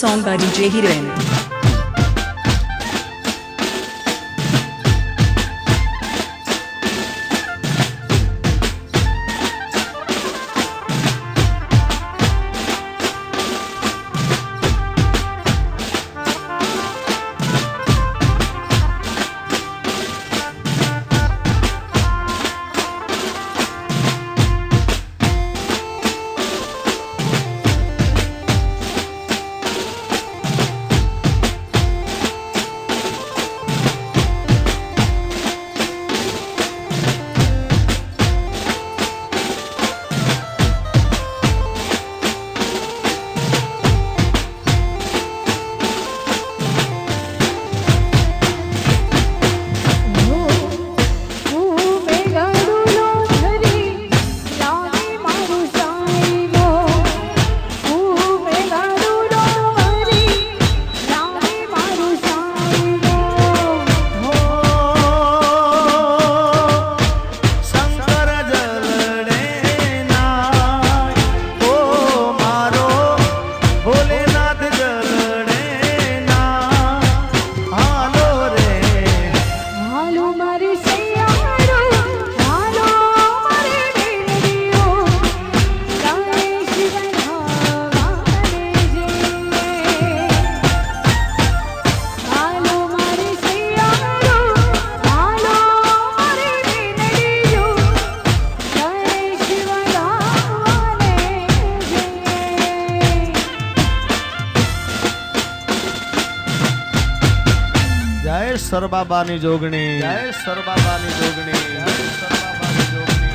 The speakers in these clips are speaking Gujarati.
song by DJ Hiren. जय सरबाबानी जोगणी, जय सरबाबानी जोगणी, जय सरबाबानी जोगणी।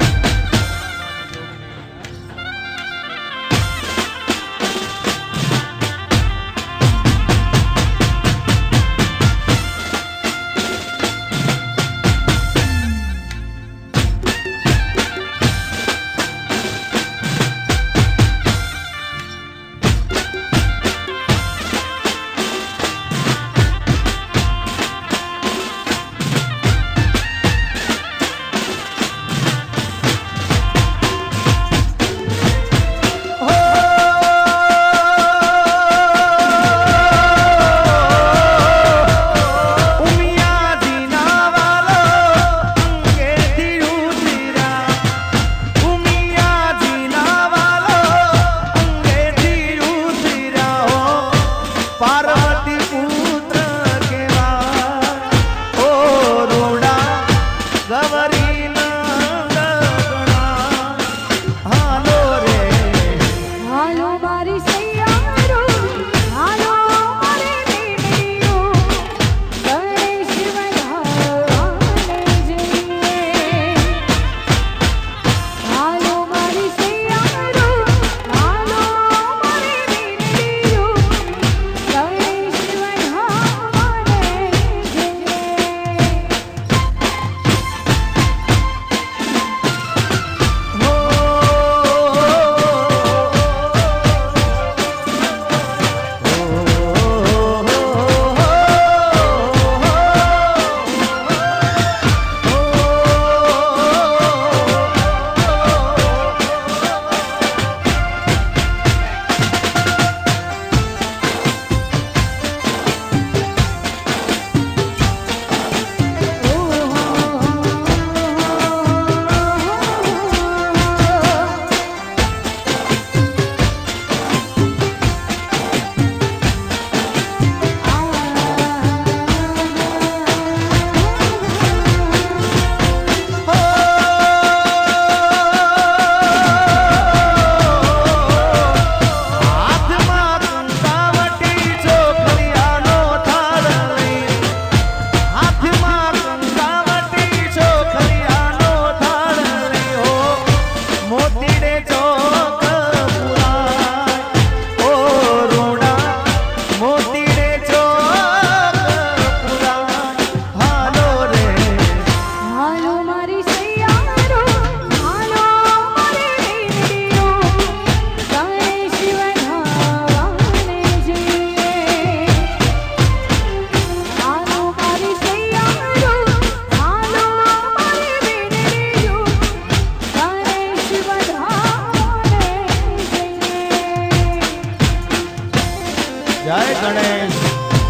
ગણેશ,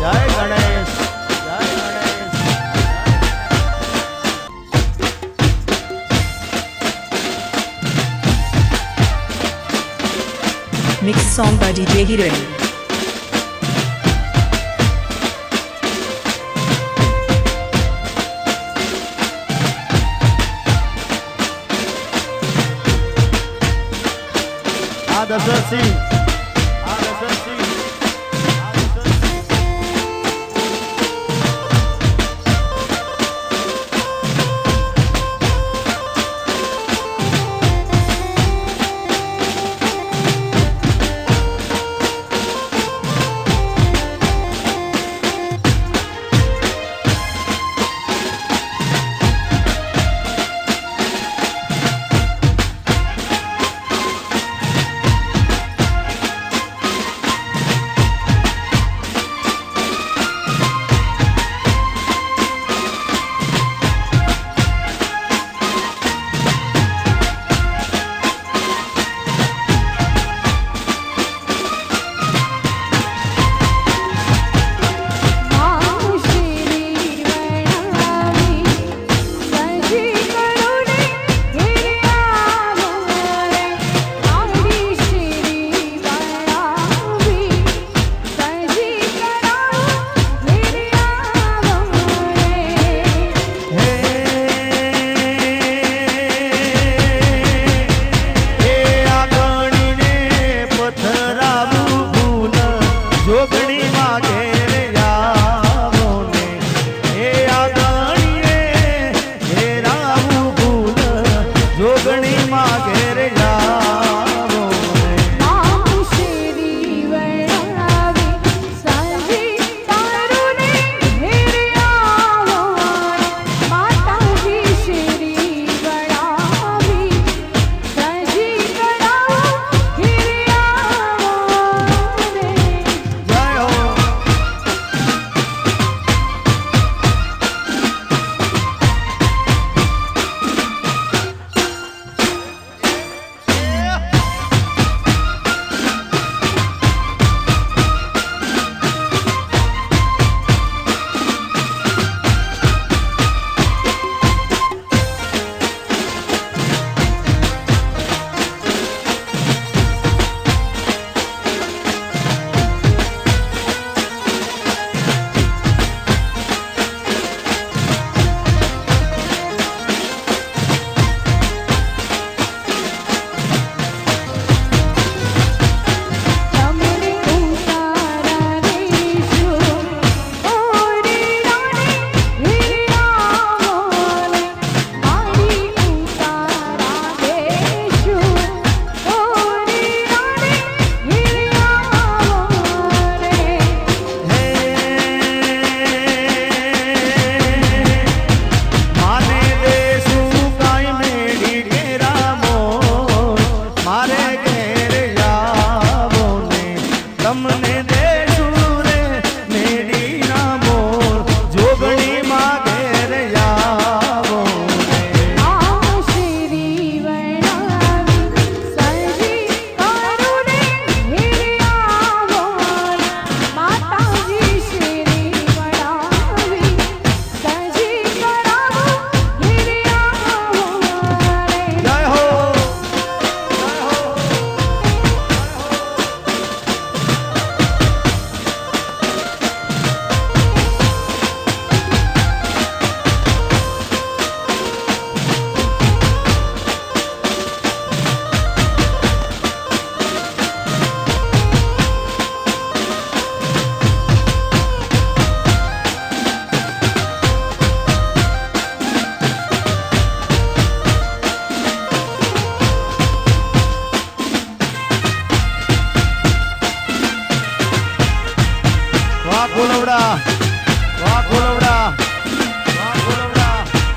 જય ગણેશ, જય Ganesh. Mixed song by DJ Heroin. Dashrathsinh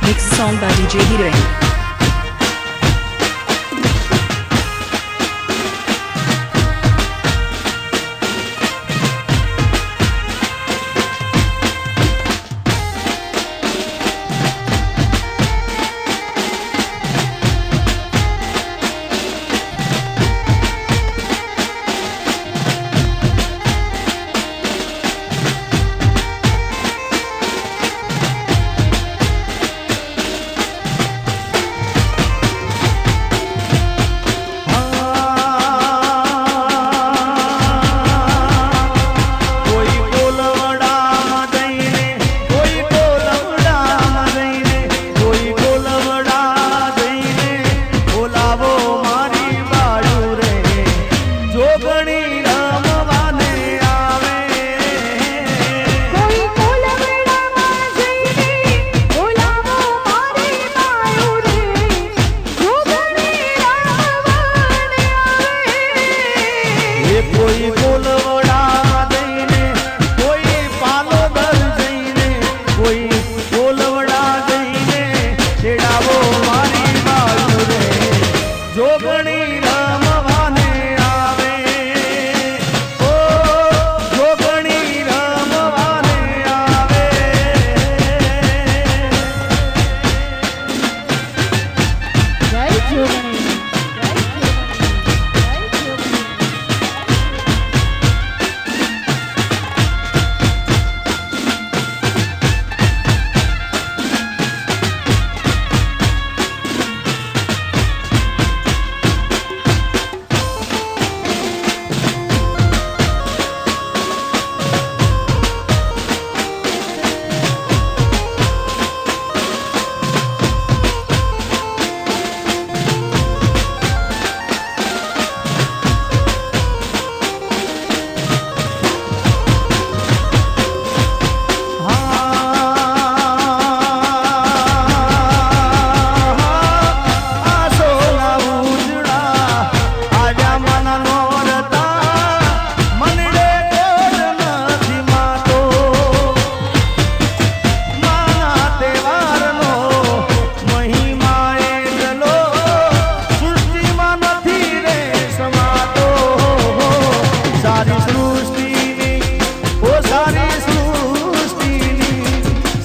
Mixed song by DJ Heroin.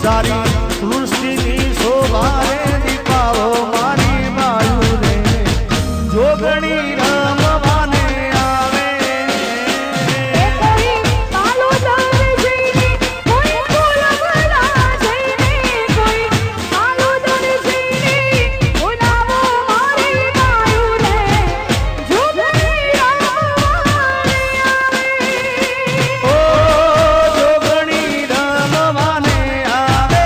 સારી સૃષ્ટિની શોભા રે દીપાવો મારી બાયુ રે જોગણી રમવાને આવે કોઈ કાલુદર જઈને કોઈ ફૂલવડા જઈને કોઈ કાલુદર જઈને ઉનાવો મારી બાયુ રે જોગણી રમવાને ઓ જોગણી રમવાને આવે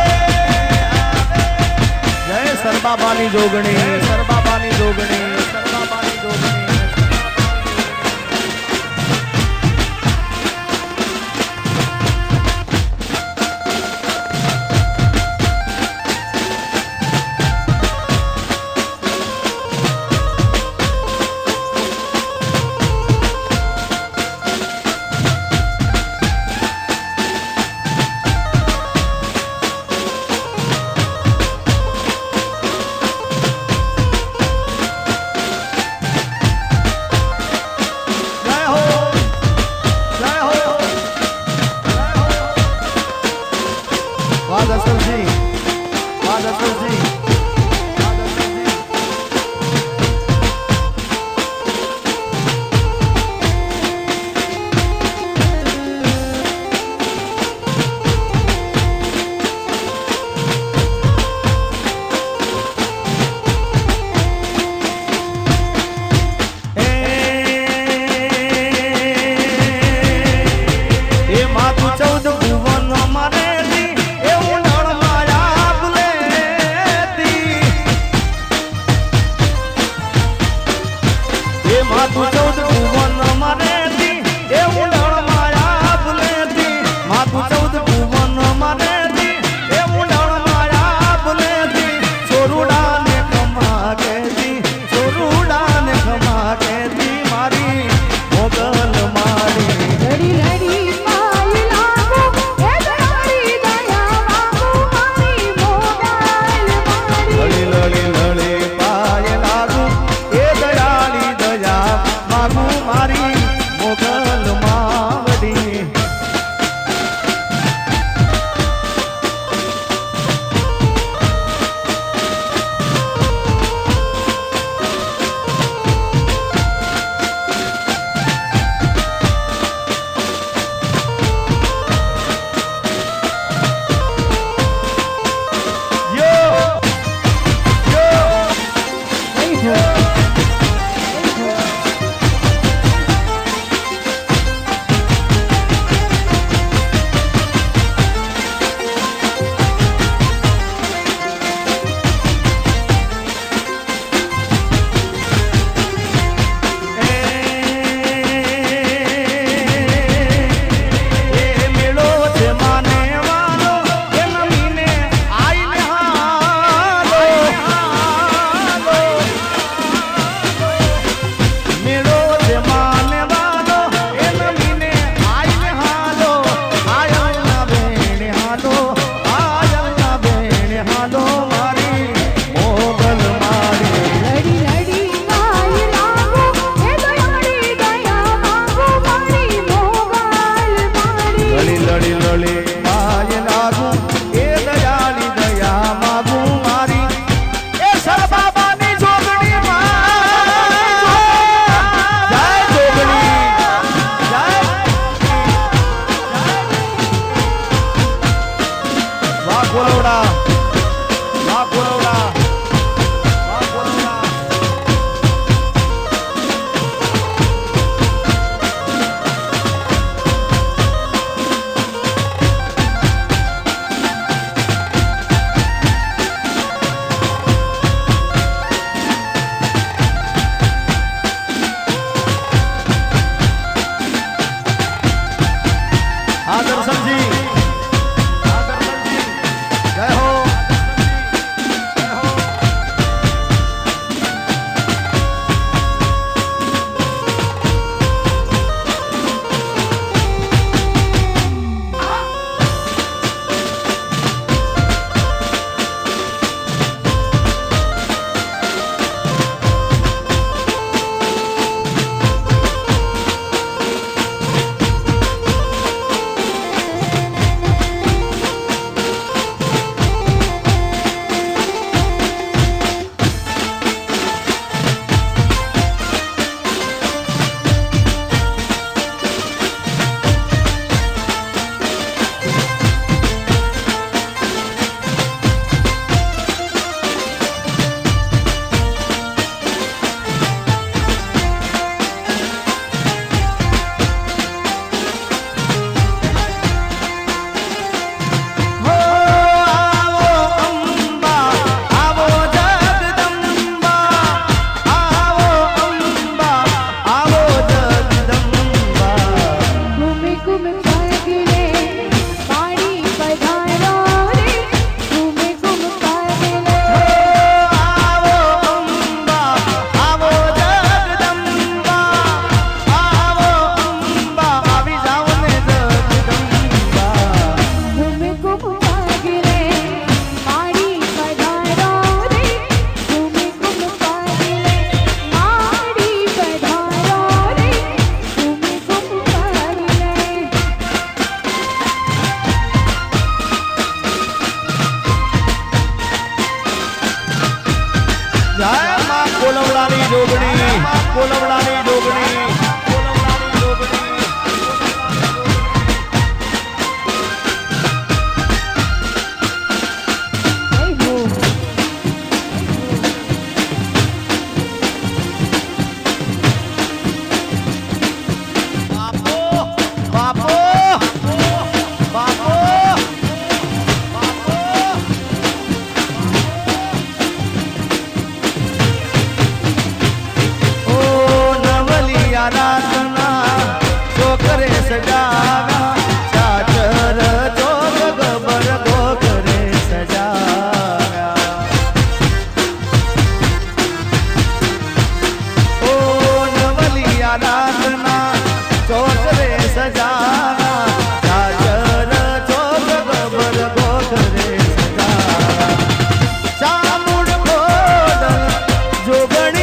જય સરબાબાની જોગણી સરબાબાની જોગણી સરબાબાની જોગણી જય હો જય હો વાહ દશરથજી વાહ દશરથજી વાહ દશરથજી એ માતું 14 ભુવન મારે એ ઉંડાણ માયા ભૂલેતી એ માતું 14 ભુવન મારે એ ઉંડાણ માયા ભૂલેતી માતું 14 ભુવન મારે એ ઉંડાણ માયા ભૂલેતી છોરુડાને ખમા કેતી છોરુડાને ખમા કેતી મારી મોગલ મારી લડી લડી પાય લાગો એ તારી દયા માંગુ મારી મોગલ મારી લડી લડી લડી પાય લાગુ એ દયાળી દયા માગુ મારી મોગલ માવડી યો યો એ મેળો છે માને વાલો એ નમીને આઈને હાલો મેળો છે માને વાલો એ નમીને આઈને હાલો આયલના બેને હાલો આયલના બેને હાલો મારી મોગલ મારી લડી લડી પાય લાગો એ તારી દયા માંગુ મારી મોગલ મારી લડી લડી લડી પાય લાગુ એ દયાળી દયા માગુ મારી એ સરબાબાની જોગણી માં જય જોગણી જય વાહ ગોલવડા વાહ ગોલવડા વાહ ગોલવડા કોલવડાની જોગણી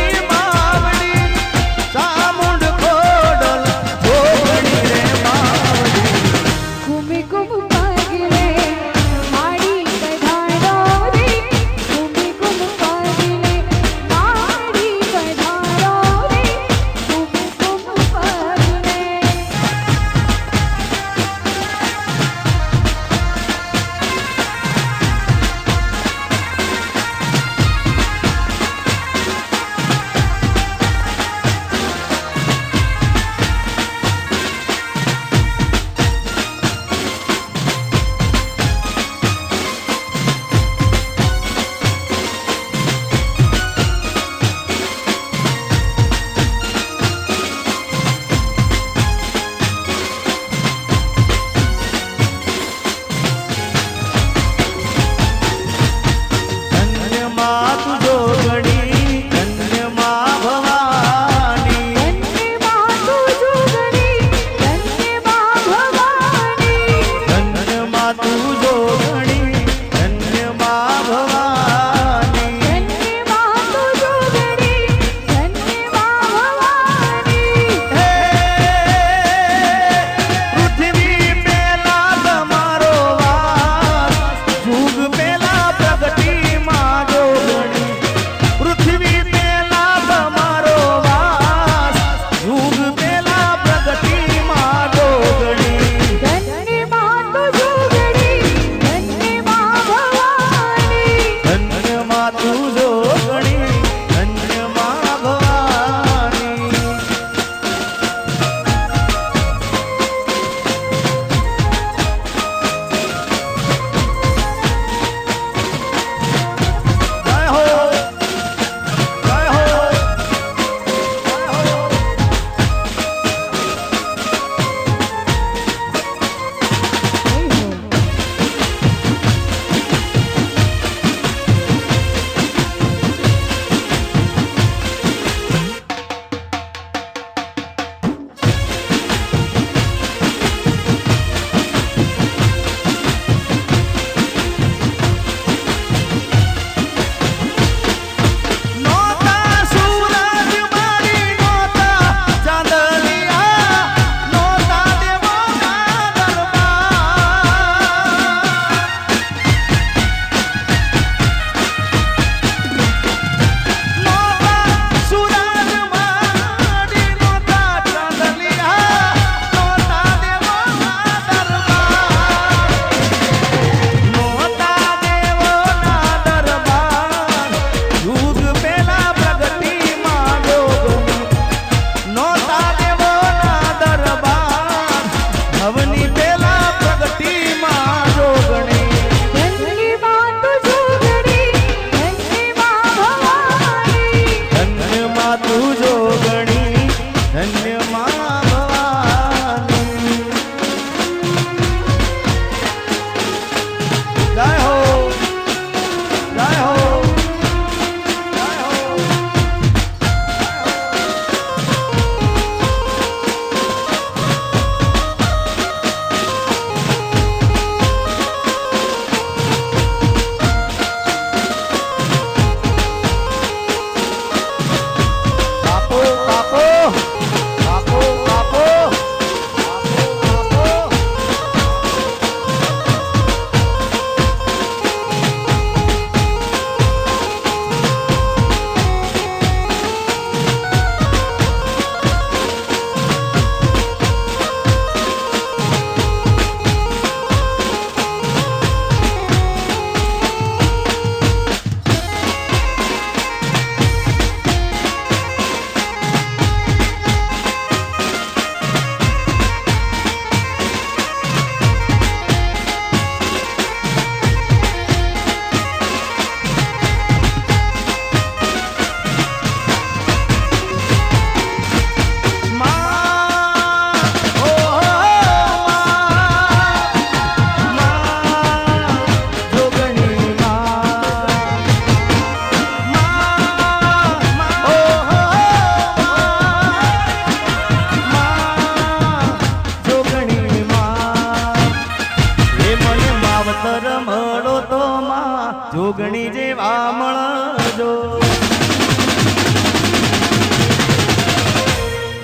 મને માવતર મળો તો માં જોગણી જેવા મળજો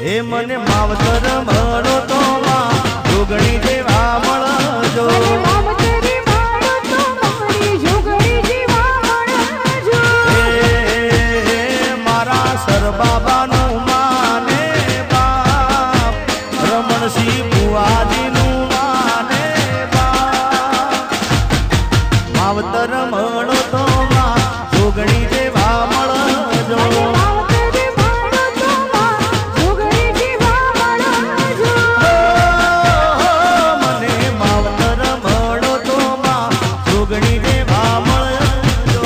એ મને માવતર મળો તો માં જોગણી જેવા મળજો માવતરી માળો તો મારી જોગણી જેવા મળજો મારા સર બાબાનું માને બાપ રમણસિંહ બુઆજીનું માને બાપ માવતર મળો તો માં જોગણી જેવા મળજો માવતરી માળો તો માં જોગણી જેવા મળજો મને માવતર મળો તો માં જોગણી જેવા મળજો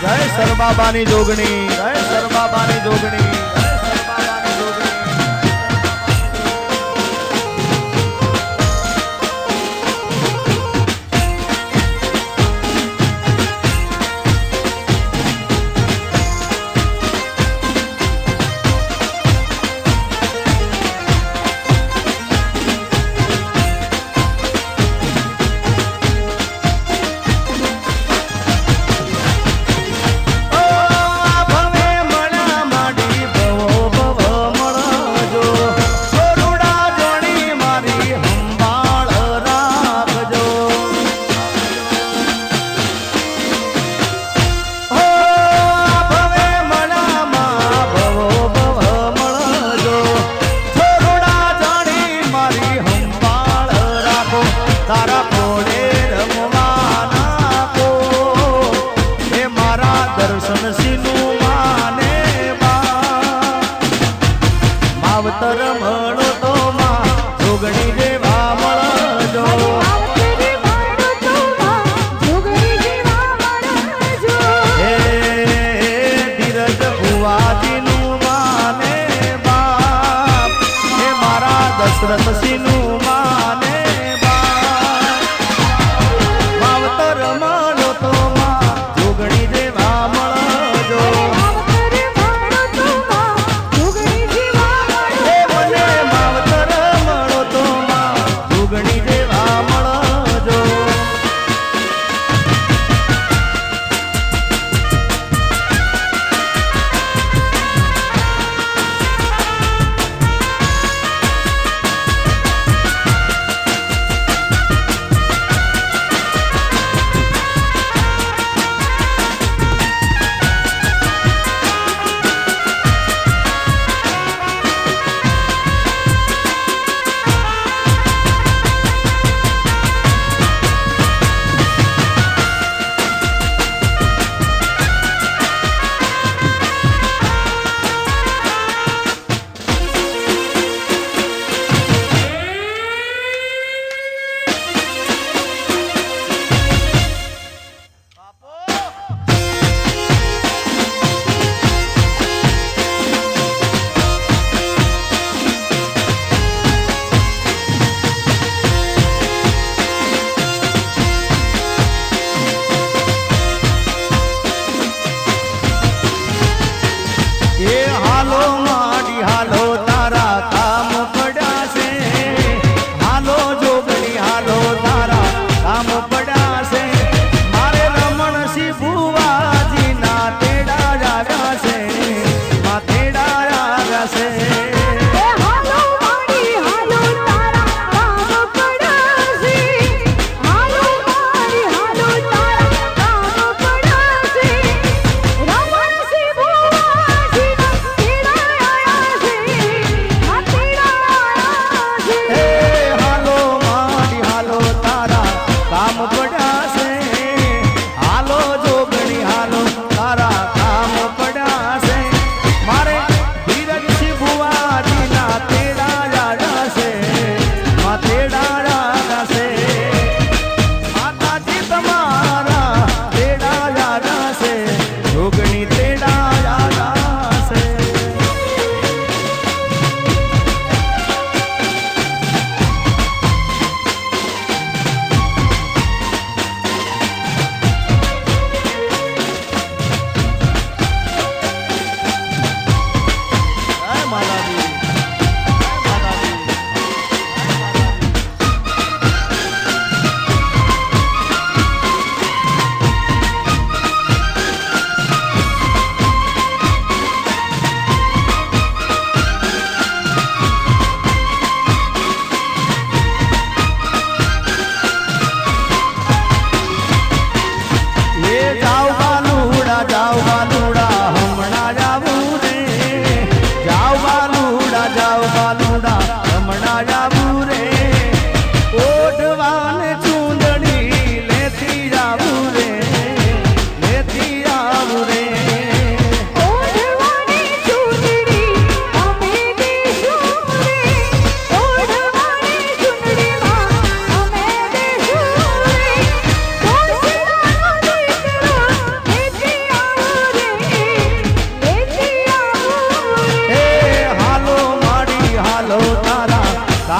જય સરબાબાની જોગણી જય સરબાબાની જોગણી જય સરબાબાની જોગણી ભવે મળ્યા માડી ભવો ભવ મળજો છોરુડા જોણી મારી સંભાળ રાખજો ભવે મળ્યામાં ભવો ભવ મળજો છોરુડા જોણી મારી સંભાળ રાખો તારા કોડે રમવા નાખો એ મારા દર્શન સિનું માને માવતર મળો તો માં જોગણી જેવા મળજો માવતરી માળો તો માં જોગણી જેવા મળજો હે ધીરજ ભુવાજીનું માને બાપ હે મારા દશરથ સિનું માને બાપ માવતર મળો તો માં જોગણી જેવા મળજો માવતરી માળો તો માં જોગણી જેવા હે મળજો મને માવતર મળો તો માં જોગણી જેવા મળજો એ હાલો માડી હાલો તારા કામ પડ્યા છે હાલો જોગણી હાલો તારા કામ પડ્યા છે મારે રમણસિંહ ભુવાજીના તેડા આવ્યા છે માં તેડા આવ્યા છે એ હાલો માડી હાલો તારા કામ પડશે હાલો માડી હાલો તારા કામ પડશે રમણસિંહ ભુવાજીના તેડા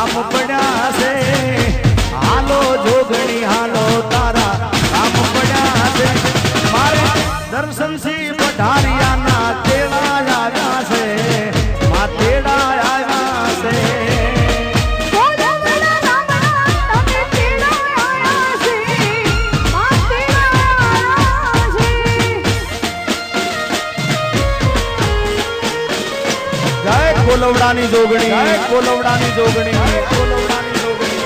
કામ પડ્યા છે હાલો જોગણી હાલો તારા કામ પડ્યા છે મારે દર્શન થી પઢારિયાના તેડા આવ્યા છે માં તેડા આવ્યા છે કોલવડાની જોગણી કોલવડાની જોગણી કોલવડાની જોગણી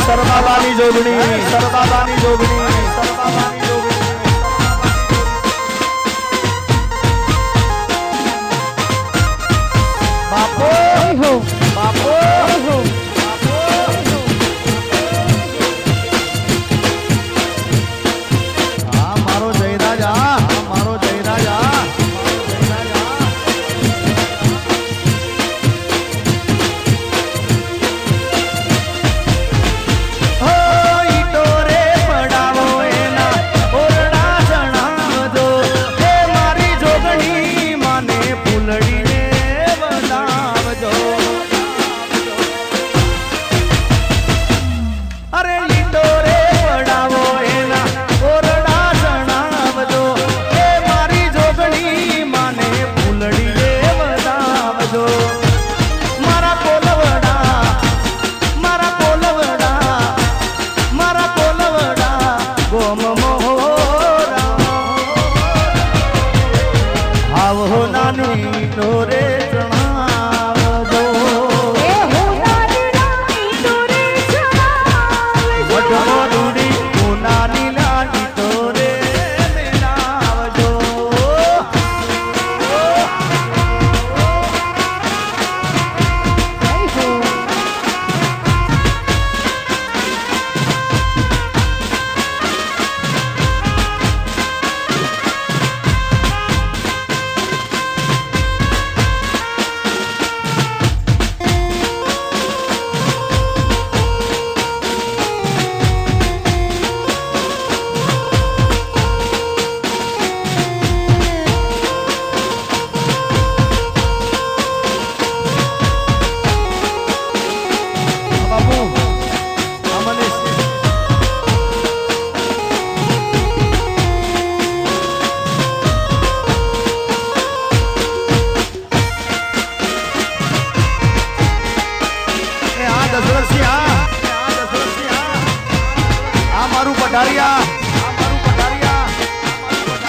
સરબાબાની જોગણી સરબાબાની જોગણી સરબાબાની જોગણી બાપો બાપો આ મારો જયરાજ આ મારો જયરાજ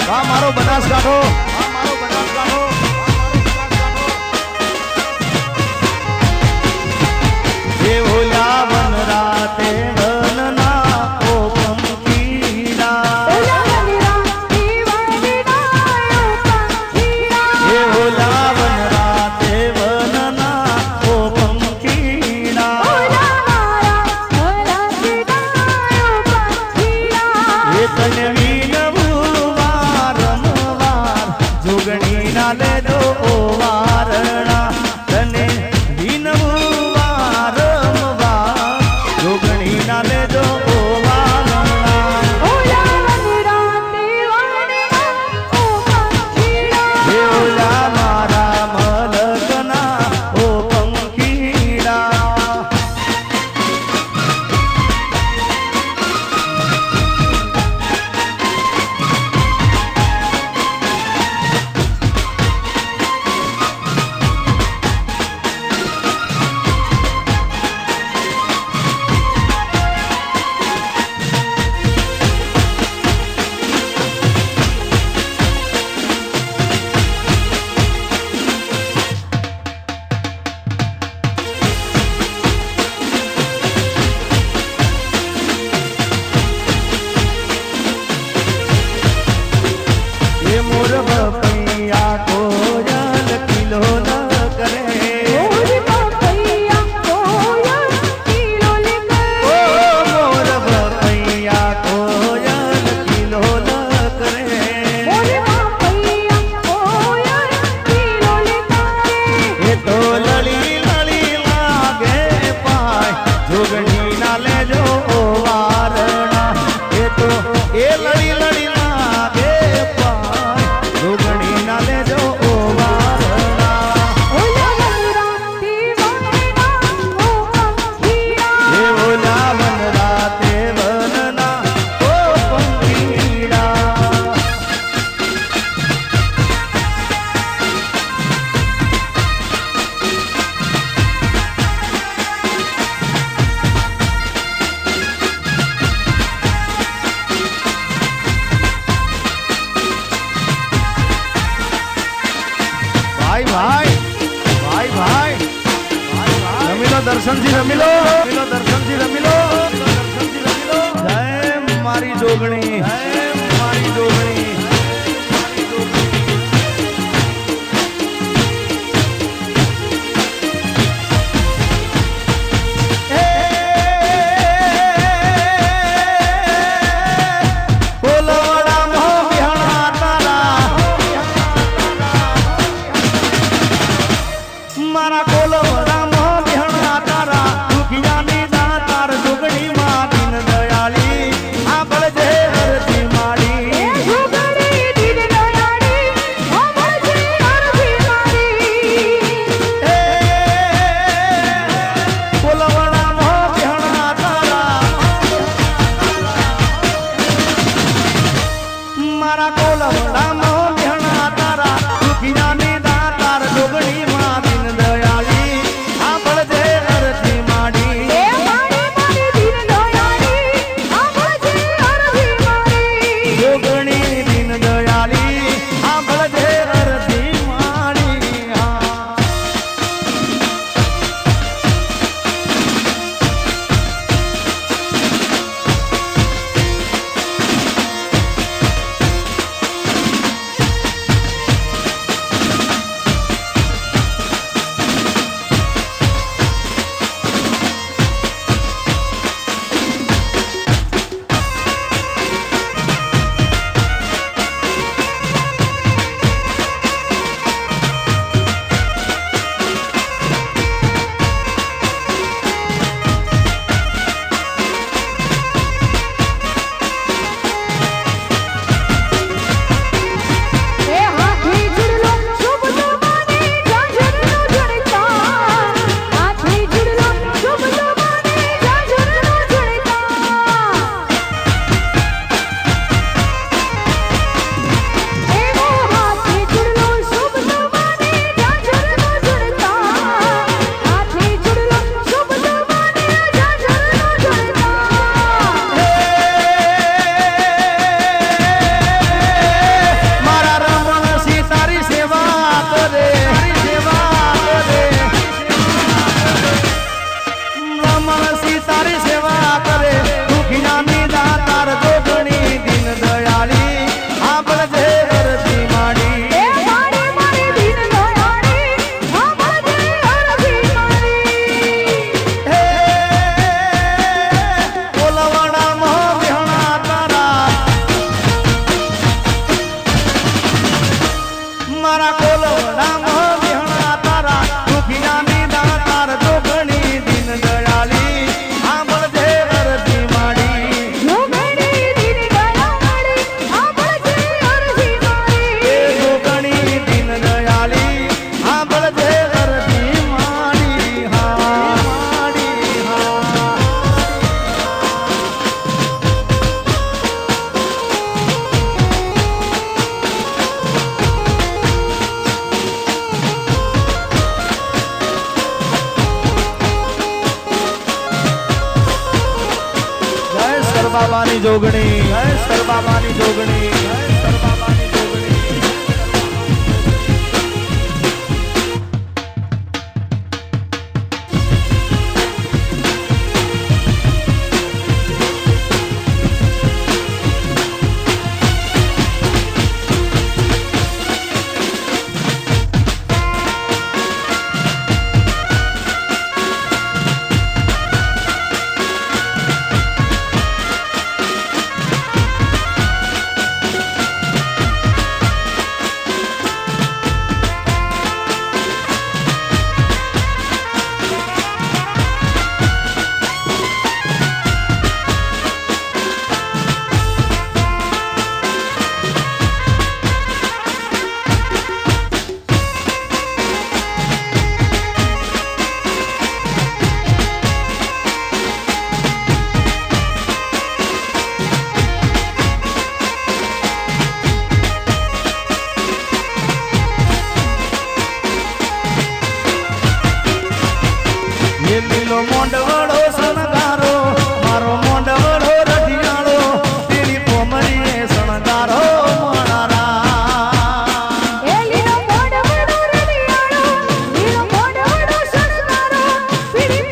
આ મારો બનાસકાંઠો એ ઓલા વન રાતે વનના ઓપમ કીડા એ ઓલા વન રાતે વનના ઓપમ કીડા એ તને વિનવું વારંવાર દર્શનથી રમી લો, દર્શનથી રમી લો, દર્શનથી રમી લો. જય મારી જોગણી, જય મારી જોગણી. મારા કોલવડામાં બિહણા તારા દુખિયાની દાતાર જોગણી માં દીન દયાળી આંબળજે અરજી માડી. જોગણી દીન દયાળી આંબળજે અરજી માડી. કોલવડામાં બિહણા તારા મારા કોલવડામાં બિહણા તારા દુખિયાની દાતાર જોગણી માં દીન દયાળી આંબળજે અરજી માડી. એ માડી માડી દીન દયાળી આંબળજે અરજી માડી. જોગણી દીન દયાળી આંબળજે અરજી માડી. હા. એ હાથી જુડલો શુભલો માને જાજરનો જડતા. હાથી જુડલો શુભલો માને જાજરનો જડતા. એવો હાથી જુડલો શુભલો માને જાજરનો જડતા. હાથી જુડલો શુભલો માને જાજરનો જડતા. મારા રમણ સીતારી સેવા કરે, રમણ સીતારી સેવા કરે દુખિયાની દાતાર જોગણી દીન દયાળી આંબળજે અરજી માડી. એ માડી માડી દીન દયાળી આંબળજે અરજી માડી. હે કોલવડામાં બિહણા તારા મારા કોલવડામાં બિહણા તારા દુખિયાની દાતાર જોગણી દીન દયાળી આંબળજે અરજી માડી. જોગણી દીન દયાળી આંબળજે અરજી માડી. એ જોગણી દીન દયાળી આંબળજે અરજી માડી. હા માડી. હા. જય સરબાબાની જોગણી, જય સરબાબાની જોગણી, જય સરબાબાની જોગણી. એ લીલો મોંડવડો શણગારો મારો મોંડવડો રઢિયાળો તેની પોમરીએ શણગારો મારા. એ લીલો મોંડવડો રડિયાળો લીલો મોંડવડો શણગારો પીળી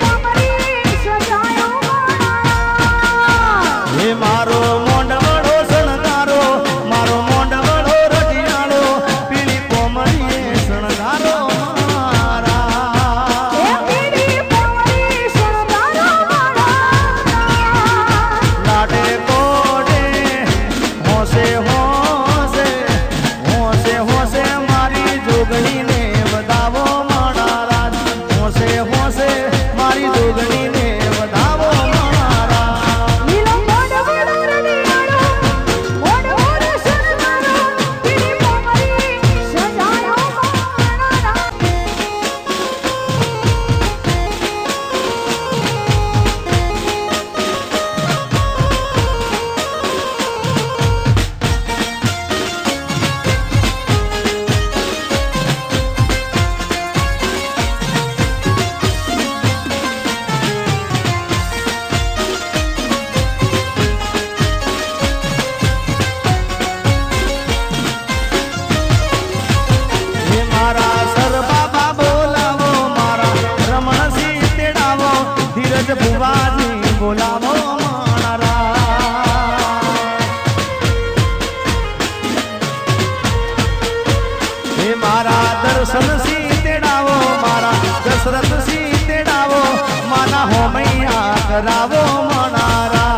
કરાવો મનારા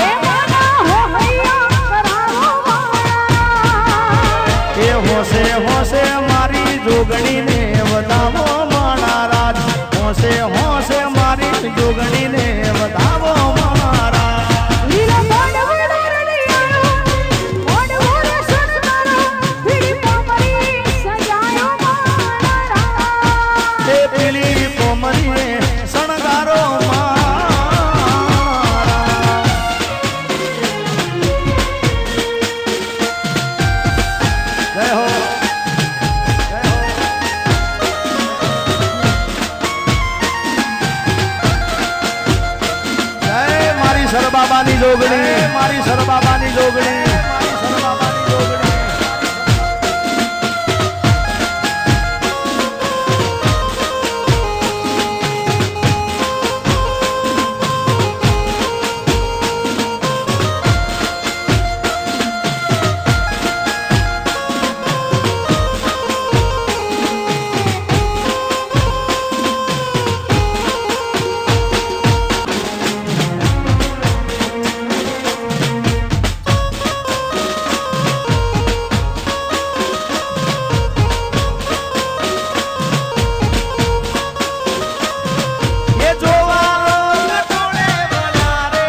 એ માના હો હૈયા કરાવો મારા એ હોશે હોશે મારી જોગણીને વધાવો મનારા હોશે હોશે મારી જોગણીને વધાવો મનારા લીલો મોડ વડોરડી આયો મોડ વડે સણગારો પીળી પોમરી સજાયો મારા એ પેલી કોમરીએ શણગારો મારા જય હો જય હો જય મારી સરબાબાની જોગણી મારી સરબાબાની જોગણી મારી સરબાબાની જોગણી એ જોવા ટોળે બોલા રે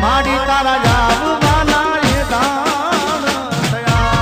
માડી તારા જાવવાના એ દાન થયા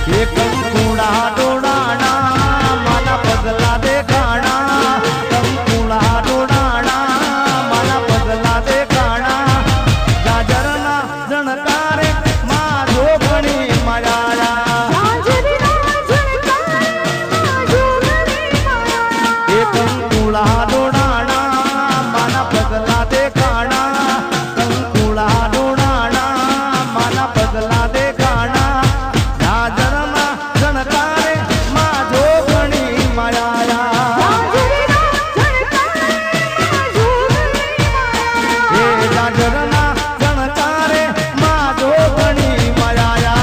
એ કંકુડા ડોડાણા માના પગલા દેખાણા કંકુડા ડોડાણા માના પગલા દેખાણા ગાજરના જણકારે માં જોગણી માયા રાજરીના ઝણકારે જોગણી માયા એ કંકુડા ડોડાણા માના પગલા દેખાણા કંકુડા ડોડાણા માના પગલા દેખાણા ગાજરના જણકારે માં જોગણી માયા રાજરીના ઝણકારે જોગણી માયા એ ગાજરના જણકારે માં જોગણી માયા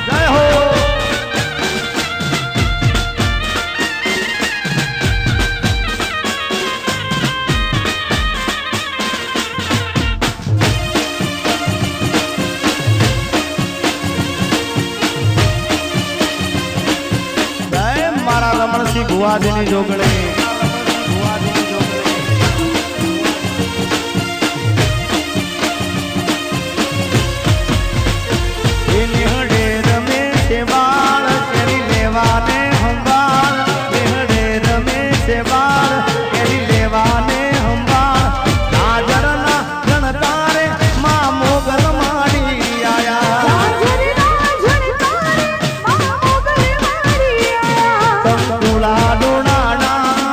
જય હો જય મારા રમણસિંહ ભુવાજીની જોગણી એ નિહળે રમે છે બાળ કેરી લેવાને હંબાળ નિહળે રમે છે બાળ કેરી લેવાને હંબાળ હાજરના ગણતારે માં મોગલ માડી આયા રાજરીના ઝણકારે માં મોગલ મારી આયા કંકુલા ડોડાણા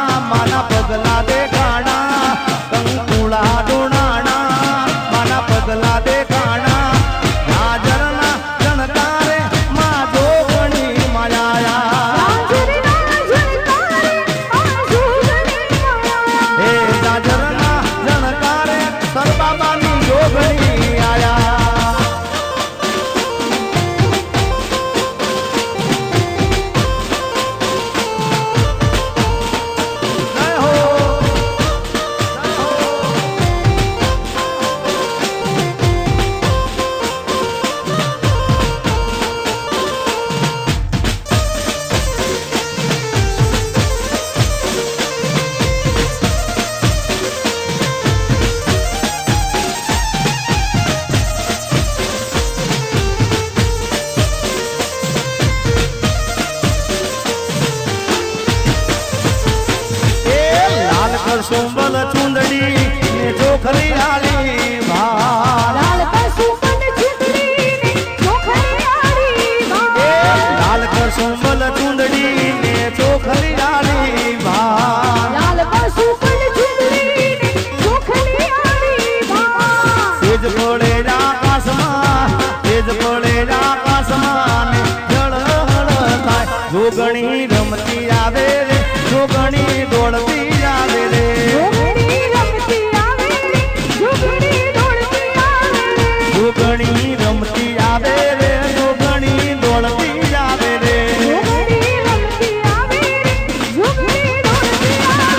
સુંબલ ચુંદડી ને ચોખરી આલી ભાર લાલ કસુંબલ ચૂંદડી ને ચોખરી આલી ભાર લાલ સુંબલ ચુંદડી ને ચોખરી આલી ભાર લાલ કસુંબલ ચૂંદડી ને ચોખરી આલી ભાર તેજ પડે આકાશમાં તેજ પડે આકાશમાં ને જળહળ થાય જોગણી રમતી આવે રે જોગણી દોડતી આવે રે જોગણી રમતી આવે રે જોગણી દોડતી આવે રે જોગણી રમતી આવે રે જોગણી દોડતી આવે રે જોગણી રમતી આવે રે જોગણી દોડતી આવે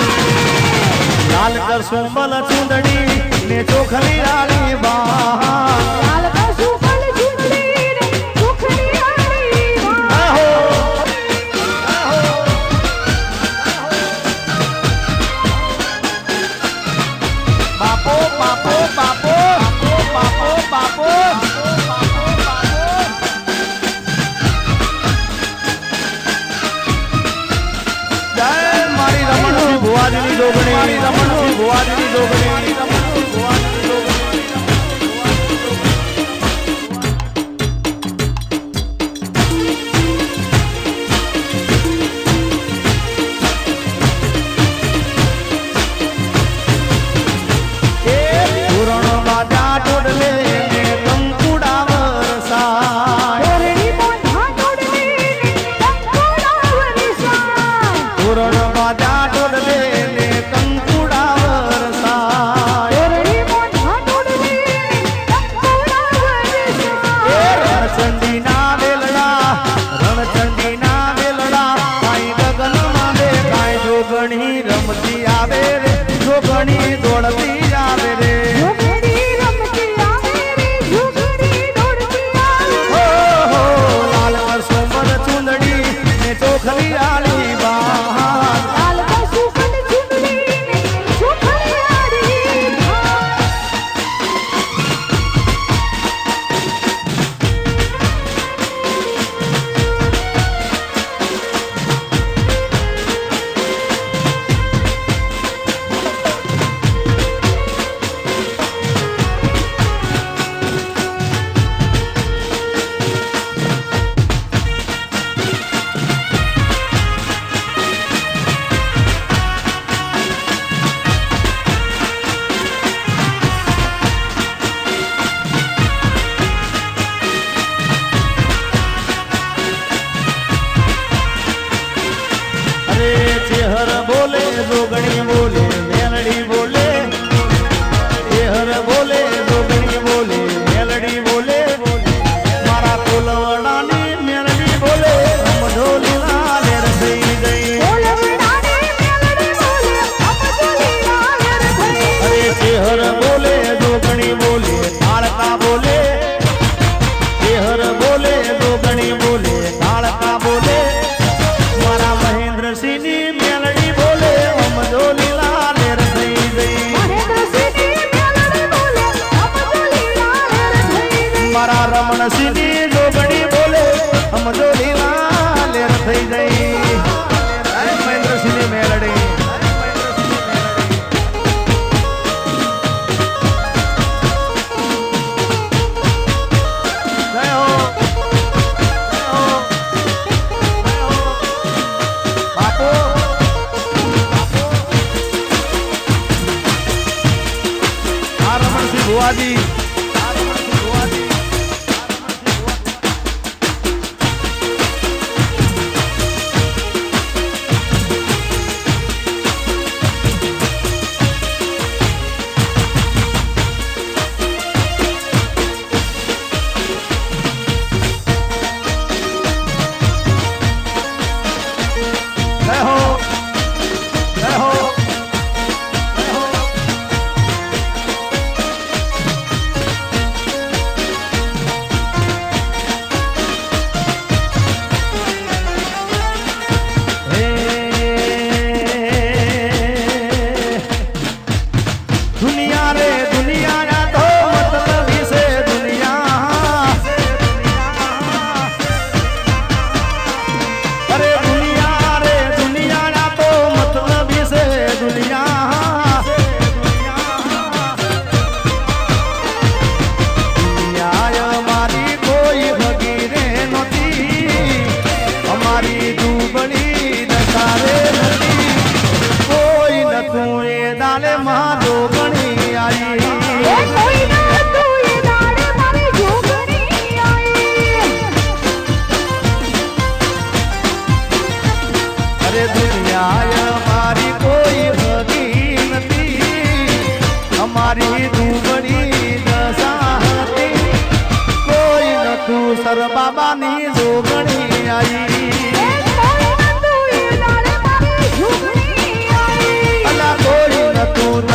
રે લાલ સુંબલ ચુંદડી ને ચોખલી આલી બહાર લાલ કસુંબલ ચૂંદડી ને ચોખરી આલી ભાર બાપો બાપો બાપો બાપો બાપો જય મારી રમણસિંહ ભુવાજીની જોગણી મારી રમણસિંહ ભુવાજીની જોગણી પુરણ બાજા ટોડલે ને કંકુડા વરસાય ઓરડી મોઢા તોડલે ને કંકોડા વરસાય પુરણ બાજા ટોડલે ને કંકુડા વરસાય ઓરડી મોઢા તોડલે ને કંકોડા વરસાય રણચંડીના વેલડા રણચંડીના વેલડા કાંઈ ગગનમાં દેખાય જોગણી રમતી આવે રે જોગણી દોડતી આવે રે જોગણી રમતી આવે રે જોગણી દોડતી આવે રે હો લાલ સુંબર ચુંદડી ને ચોખલી આલી બહાર લાલ કસુંબલ ચૂંદડી ને ચોખરી આલી ભાર અરે ચેહર બોલે જોગણી બોલે મેલડી બોલે ચેહર બોલે જોગણી બોલે મેલડી બોલે મારા કોલવડાની મેલડી બોલે સમજો લીલા લેર થઈ ગઈ ઓલવડાની મેલડી બોલે અમજોલી લાયર થઈ અરે ચેહર બોલે જોગણી બોલે તાળકા બોલે ચેહર બોલે જોગણી બોલે તાળકા બોલે મારા મહેન્દ્રસિંહની મેલડી બોલે સમજો લીલા લેર થઈ ગઈ મહેન્દ્રસિંહની મેલડી બોલે અમજોલી લાયર થઈ ગઈ મારા રમણસિંહની જોગણી બોલે સમજો લીલા લેર થઈ ગઈ જય મહેન્દ્રસિંહની મેલડી જય હો જય હો જય હો બાપુ આ રમણસિંહ ભુવાજી આ રમણસિંહ ભુવાજી જય હો જય હો જય હો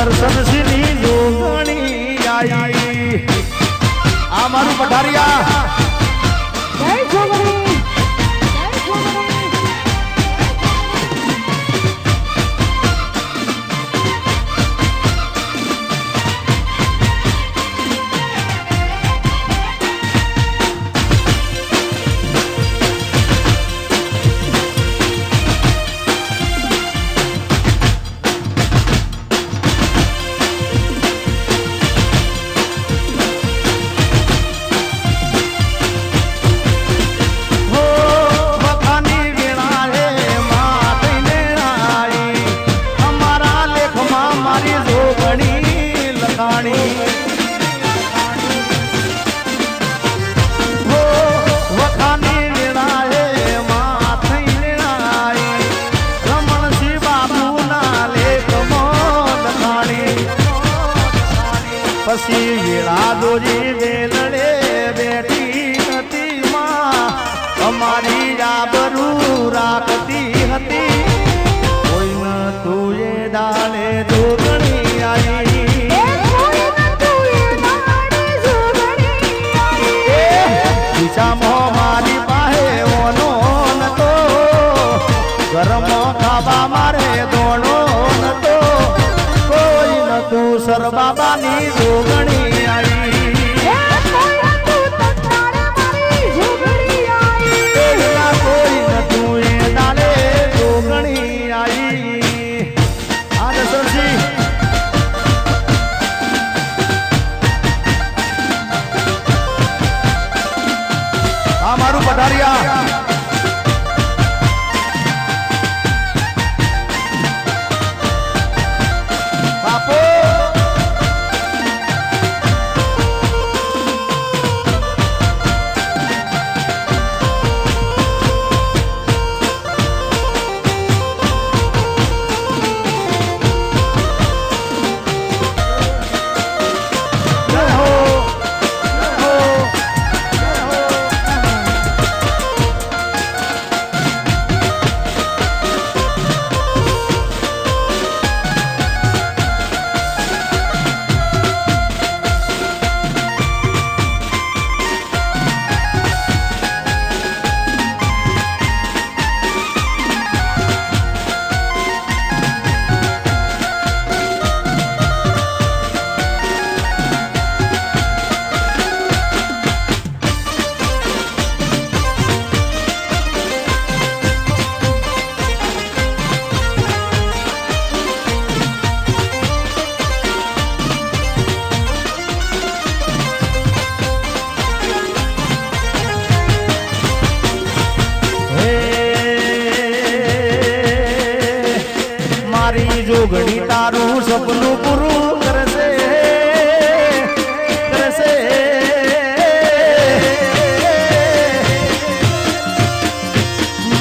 દર્શન સિંહની જોગણી આઈ આ મારું પઢારિયા જય જોગણી જય જોગણી હો વખાની વેળાએ માં થઈને આઈ અમારા લેખમાં મારી જોગણી લખાણી હો વખાની વેળાએ માં થઈને આઈ રમણસિંહ બાબુના લેખમાં લખાણી પછી વેળા દોરી વેલડે બેઠી હતી માં અમારી આબરૂ રાખતી હતી કોઈ ન તું એ દાડે જોગણી આવી એ કોઈ નતું એ દાડે જોગણી આવી ખીચામાં મારી પાસે ઓનો નતો ઘરમાં ખાવા મારે દોણો નતો કોઈ નતું સરબાબાની જોગણી આવી એ કોઈ નતું તતારે મારી જોગણી આવી પેલા કોઈ નતું એ દાડે જોગણી આવી આ દશરથજી આ મારું પઢારિયા બાપો જય હો જય હો જય હો મારી જોગણી તારું સપનું પૂરું કરશે કરશે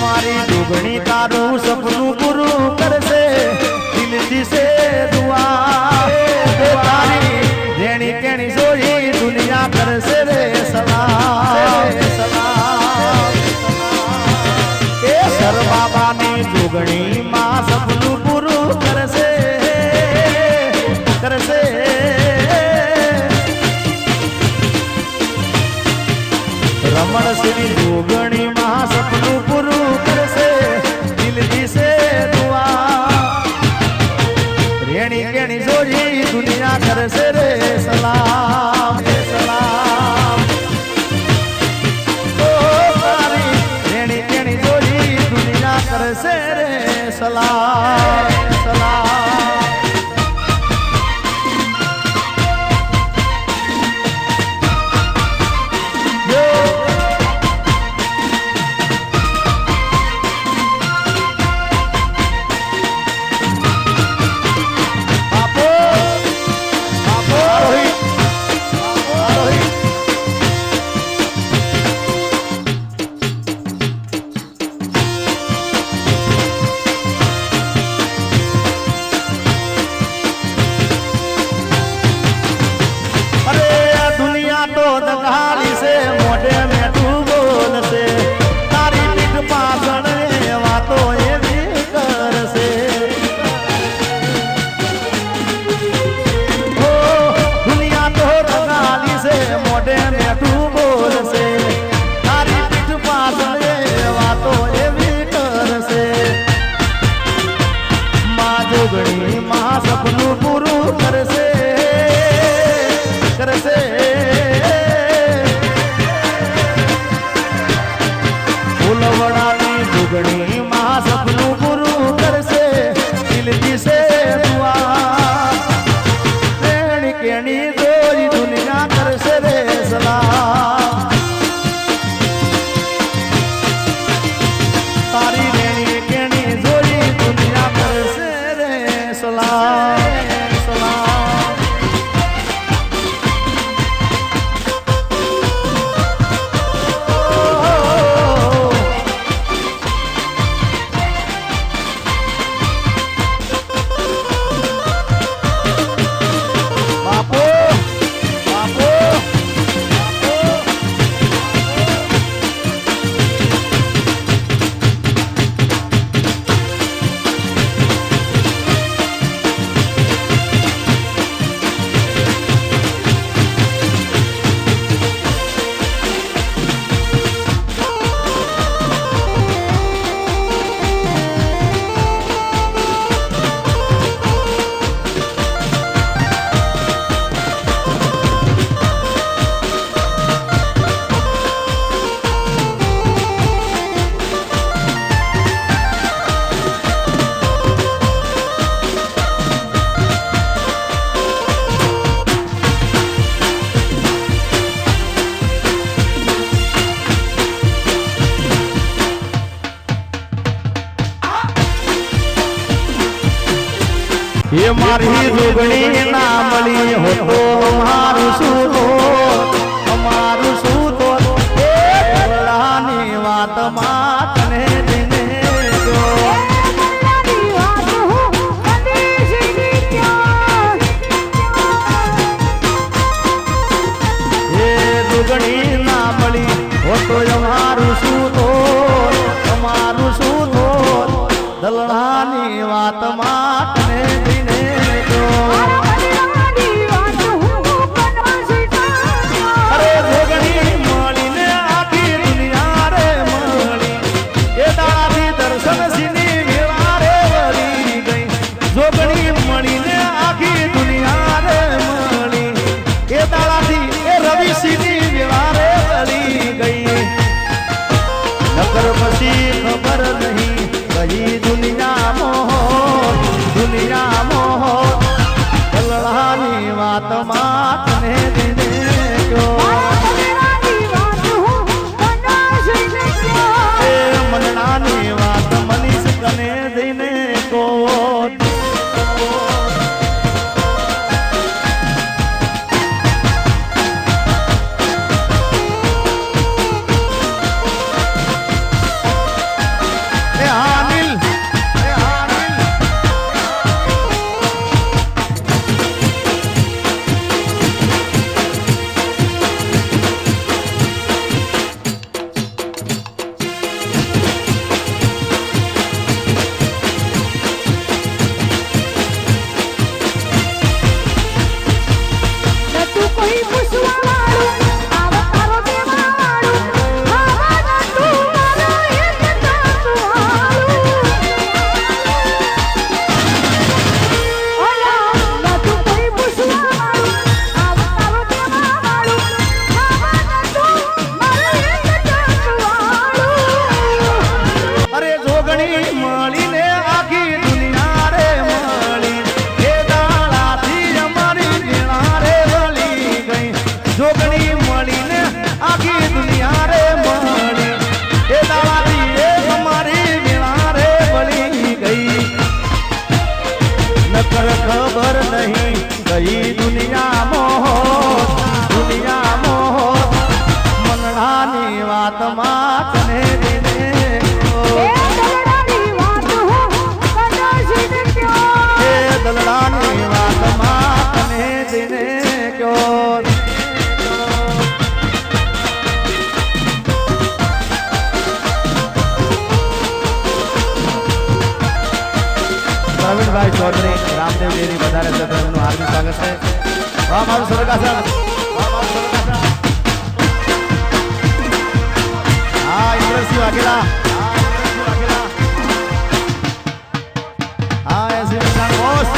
મારી જોગણી તારું સપનું પૂરું કરશે દિલથી સે દુઆ એ તારી જેણી કેણી જોઈ દુનિયા કરશે રે સલામ સલામ એ સર બાબાની જોગણી માં સપનું પૂરું કરશે કરશે રમણસિંહ જોગણી માં સપનું પૂરું કરશે દિલથી સે દુઆ રેણી કેણી જોઈ દુનિયા કરશે રે સલામ એ સલામ ઓ તારી રેણી કેણી જોઈ દુનિયા કરશે રે સલામ સલામ જો બાપો બાપો રોહિત બાપો રોહિત માં સપનું પૂરું કરશે કરશે ફૂલવડાની ફૂગણી માં સપનું પૂરું કરશે દિલથી સે દુઆ રેણી કેણી જોઈ દુનિયા કરશે રે સલામ તારી રેણી કેણી જોઈ દુનિયા કરશે રે સલામ સલામ બાપો બાપો ये मारी जोगणी ना मળી હોતો અમારું સૂતો એ ભલાની વાતમાં તને દિને જો મલ્લાની વાત હું કદી શીખી ક્યાં એ જોગણી ના મળી હોતો અમારું સૂતો દલડાની વાતમાં તને દિને જો મલ્લાની વાત હું કદી શીખી અરે જોગણી મળીને આખી દુનિયા રે મળી એ દાડાથી દર્શન સીની વેળા રે વળી ગઈ જોગણી મળીને આખી દુનિયા રે મળી એ દાડાથી એ રવિ સીની વેળા રે વળી ગઈ નકર પછી ખબર નહીં કઈ દુનિયા મોહ કલડાની વાતમાં તને દિને ગયો એ મનડાની વાત મનીષ કને દિને કોટ ખબર નહીં કઈ દુનિયા મોહ મનડાની વાતમાં તને દિને એ દલડાની વાતમાં તને દિને ક્યો પ્રવીણભાઈ ચૌધરી રામદેવ ડેરી વધારે સદનનું હાર્દિક સ્વાગત છે વાહ મારું સરકાસન હા ઇન્દ્રસિંહ વાઘેલા હા એસી બોસ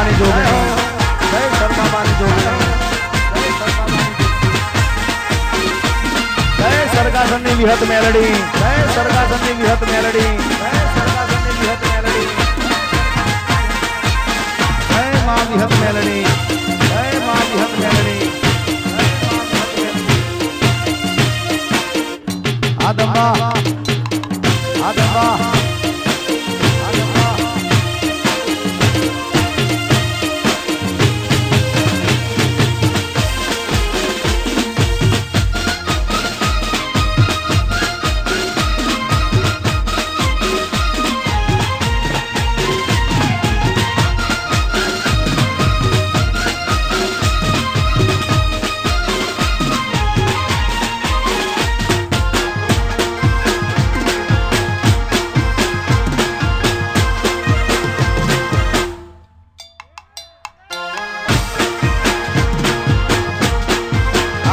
માની જોગણી જય સરગા માની જોગણી જય સરગાસનની વિહત મેલડી જય સરગાસનની વિહત મેલડી જય સરગાસનની વિહત મેલડી જય માં વિહત મેલડી જય માં વિહત મેલડી આદંબા આદંબા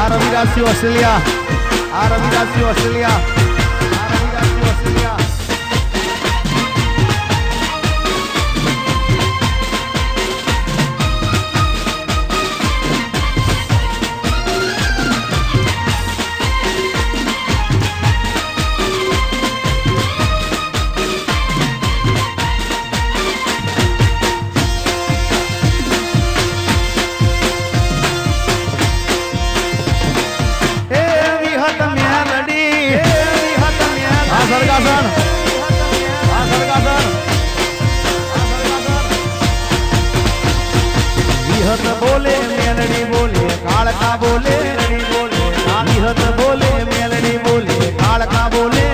રવિરાજસિંહ ઓસ્ટ્રેલિયા આ રવિરાજસિંહ ઓસ્ટ્રેલિયા આ રવિરાજસિંહ ઓસ્ટ્રેલિયા સરગાસન આ સરગાસન વિહત બોલે મેલડી બોલે કાળકા બોલે રણી બોલે વિહત બોલે મેલડી બોલે કાળકા બોલે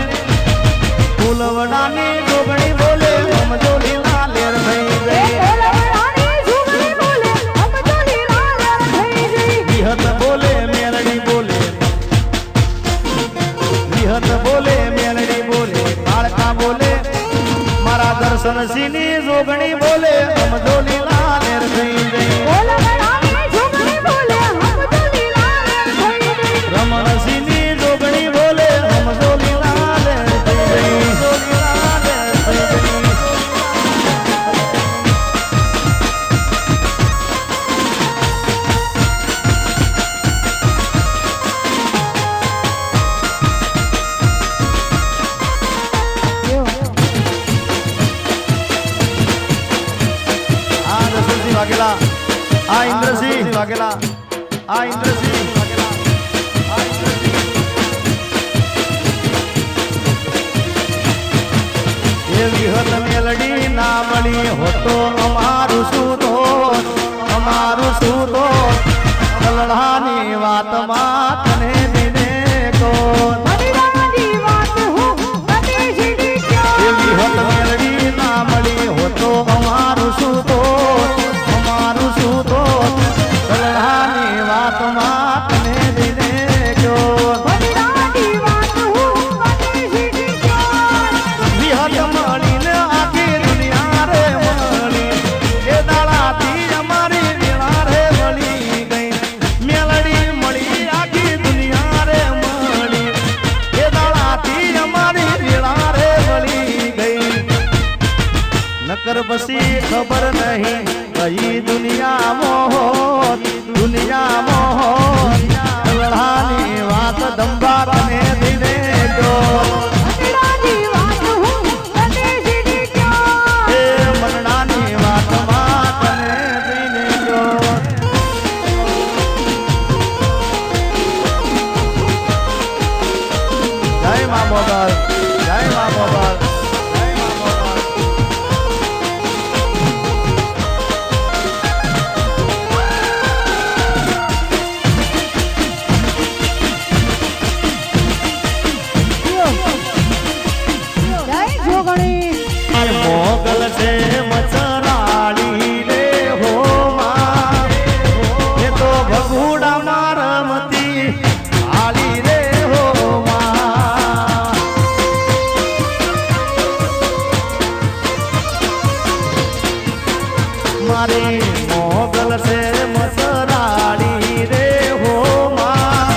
ફૂલવડાની જોગણી બોલે સમજોલી ના લેર થઈ ગઈ વિહત બોલે મેલડી બોલે વિહત બોલે મેલડી બોલે કાળકા બોલે મારા દર્શન સિંહની જોગણી બોલે સમજોલી ના લેર થઈ ગઈ રમણ સિંહની જોગણી બોલે સમજોલી ના લેર થઈ ગઈ વાઘેલા આ ઇન્દ્રસિંહ વાઘેલા આ ઇન્દ્રસિંહ વાઘેલા આ ઇન્દ્રસિંહ એ વિહત મેલડી ના મળી હોતો અમારું શું દોષ અમારું શું દોષ કલડાની વાતમાં તને દિને કોણ એ વિહત મેલડી ના મળી હોતો અમારું શું દોષ અમારું શું તો કલડાની વાતમાં તને દિને ગયો વિહત મળીને આખી દુનિયા રે મળી એ દાડાથી અમારી વેળા રે મળી ગઈ મેલડી મળી આખી દુનિયા રે મળી એ દાડાથી અમારી વેળા રે મળી ગઈ નકર પછી ખબર નહીં કઈ દુનિયા મોહ દુનિયા મોહ કલડાની વાત દંભા તને દિને જો એ મનડાની વાતમાં તને દિને જો જય મા મોગલ જય મા મોગલ મોગલ છે મચરાળી રે હો માં એ તો ભગુડા માં રમતી આળી રે હો માં મારી મોગલ છે મચરાળી રે હો માં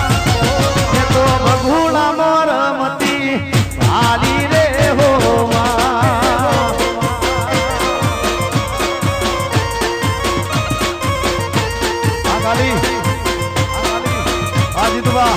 એ તો ભગુડા માં રમતી આળી રે હો માં ગાલી આ જીતવા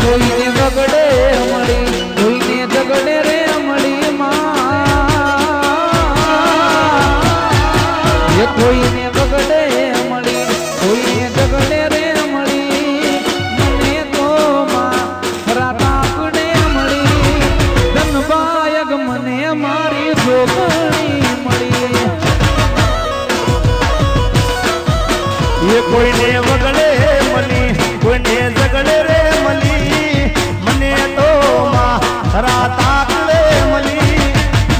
કોઈને બગડે મળી કોઈને ઝગડે રે મળી માં કોઈને બગડે મળી કોઈને ઝગડે રે મળી મને તો માં રાતાકડે મળી ધનબાયગ મને મારી જોગણી મળી એ કોઈને વગડે મળી કોઈને ઝગડે રે મળી મને તો માં રાતાકડે મળી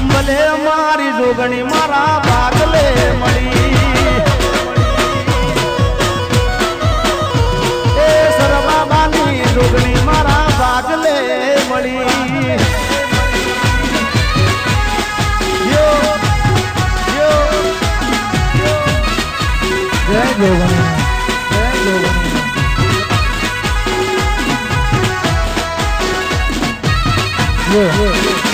ભલે મારી જોગણી મારા ભાગલે મળી એ સરબાબાની જોગણી મારા ભાગલે મળી યો યો જય જોગણી જય જોગણી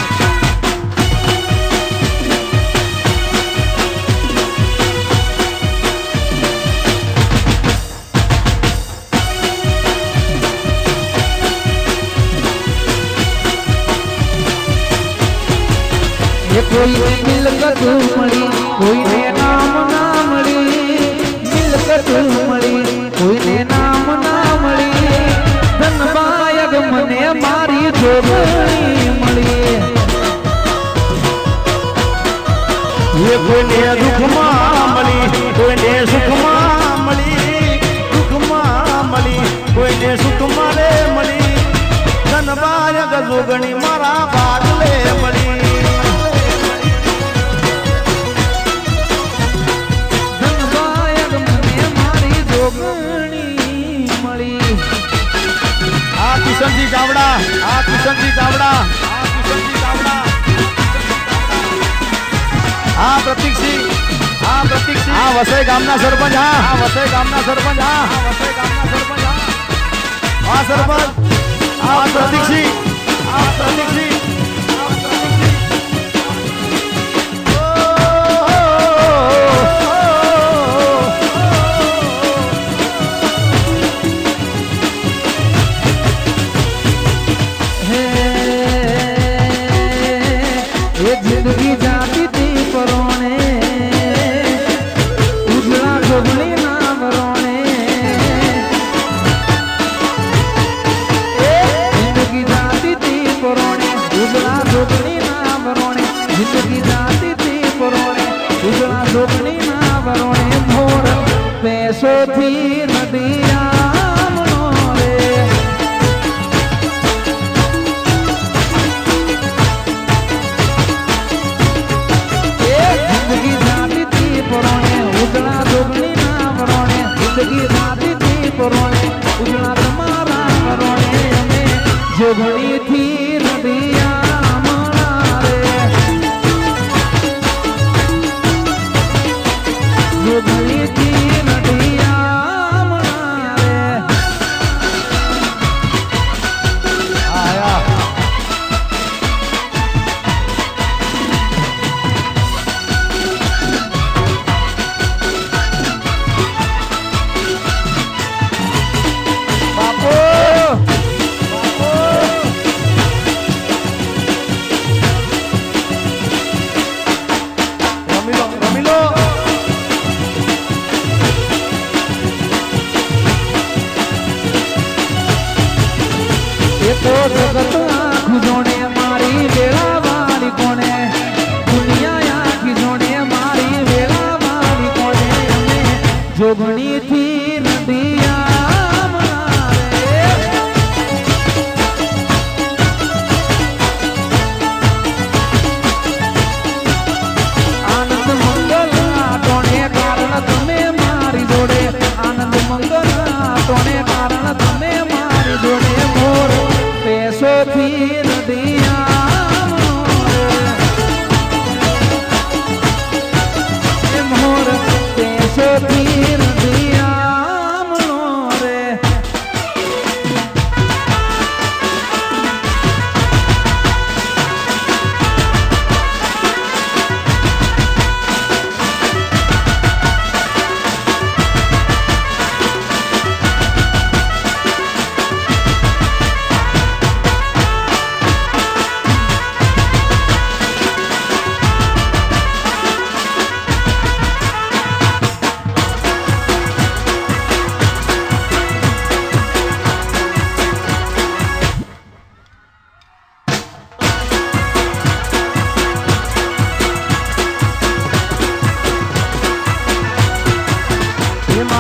કોઈને મિલકત મળી કોઈને નામ ના મળી મિલકત મળી કોઈને નામ ના મળી ધનબાયગ મને મારી જોગણી મળી એ કોઈને દુઃખમાં મળી કોઈને સુખમાં મળી દુઃખમાં મળી કોઈને સુખમાં રે મળી ધનબાયગ જોગણી મારા ભાગલે મળી આ કિશનજી ચાવડા આ કિશનજી ચાવડા આ પ્રતીકસિંહ આ વસઈ ગામના સરપંચ આ વસઈ ગામના સરપંચ આ સરપંચ આ પ્રતીકસિંહ जिंदगी जाती थी परोने उजड़ा जोगनी ना बरोने जिंदगी जाती थी परोने उजड़ा जोगनी ना बरोने जिंदगी जाती थी परोने उजड़ा जोगनी ना बरोने मोर पैसों थी नदिया जोगणी थी नदिया मारे जोगणी थी नदिया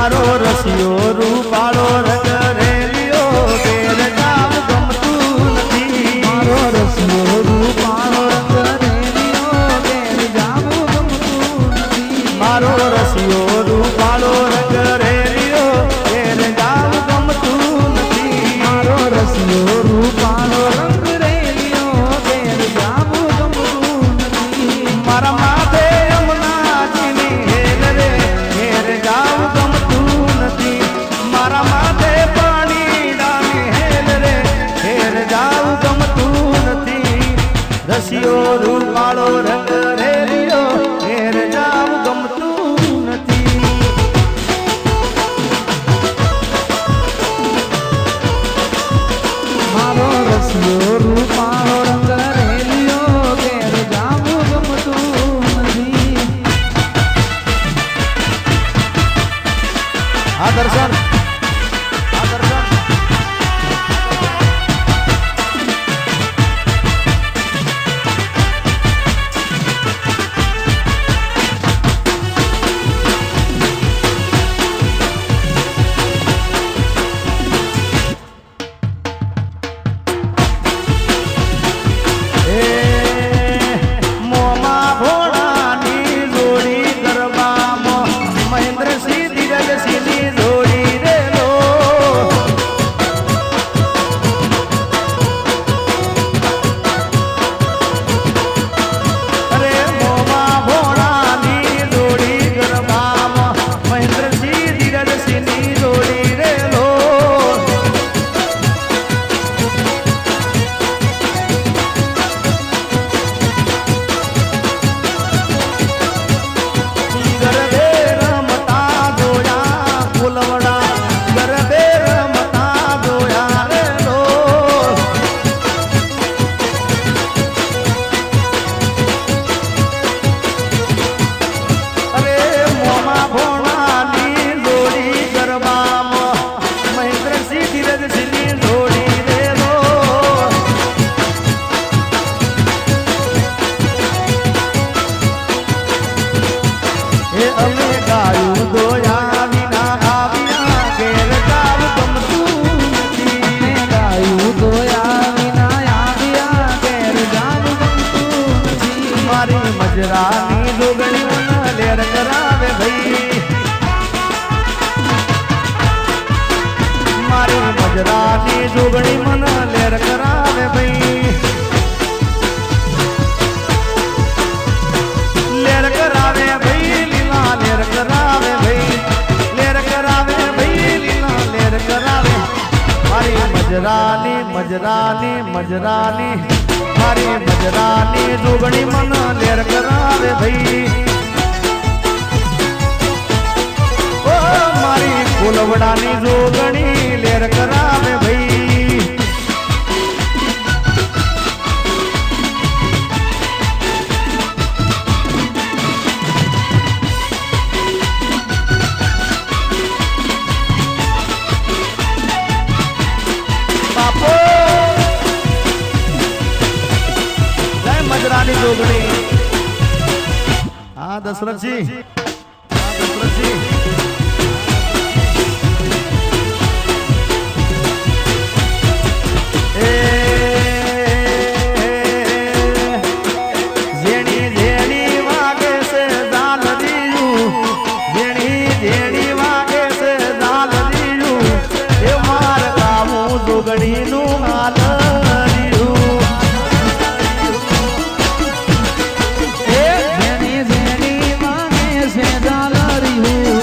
મારો રસિયો રૂપાળો રંગ રેલિયો ઘેર જાવ ગમતું નથી મારો રસિયો રૂપાળો રંગ રેલિયો ઘેર જાવું ગમતું નથી મારો રસિયો રૂપાળો રંગ રેલિયો ઘેર જાવ ગમતું નથી મારો રસિયો રૂપાળો રંગ રેલિયો ઘેર જાવું ગમતું નથી મારા માથે યમુનાજીની હેલ રે ઘેર જાવ ગમતું નથી મારા માથે પાણી ડાની હેલ રે ઘેર જાવ ગમતું નથી રસિયો રૂપાળો રંગ રેલિયો ઘેર જાવ ગમતું નથી મારો રસિયો રૂપાળો રંગ રેલિયો ઘેર જાવું ગમતું નથી આ દર્શન આ દર્શન મોમાં ભોળાની જોડી ગરબામાં મહેન્દ્રસિંહ ધીરજસિંહની જોડી રે લો અરે મોમાં ભોળાની જોડી ગરબામાં મહેન્દ્રસિંહ ધીરજસિંહની જોડી રે લો ગરબે રમતા જોયા ફૂલવડા ગરબે રમતા જોયા રે લો અરે મોમાં ભોળાની જોડી ગરબામાં મહેન્દ્રસિંહ ધીરજસિંહની જોડી રે લો એ અમે ગાયું દોયા વિના આવ્યા ઘેર જાવ ગમતું નથી મેં ગાયું દોયા વિના આવ્યા ઘેર જાવું ગમતું નથી મારી મજરાની જોગણી મન લેર કરાવે ભઈ મારી મજરાની જોગણી મન લેર કરાવે ભઈ લેર કરાવે ભઈ લીલા લેર કરાવે ભઈ લેર કરાવે ભઈ લીલા લેર કરાવે મારી મજરાની મજરાની મજરાની મારી મજરાની જોગણી મન લેર કરાવે ભઈ ઓ મારી ફૂલવડાની જોગણી લેર કરાવે ભઈ બાપો જય મજરાની જોગણી હા દશરથજી હા દશરથજી જેણી જેણી વાગે છે દાલરીયું જેણી જેણી વાગે છે દાલરીયું એ માર ગાવું જોગણીનું હાલરીયું એ જેની જેની વાગે છે ડાલરિયું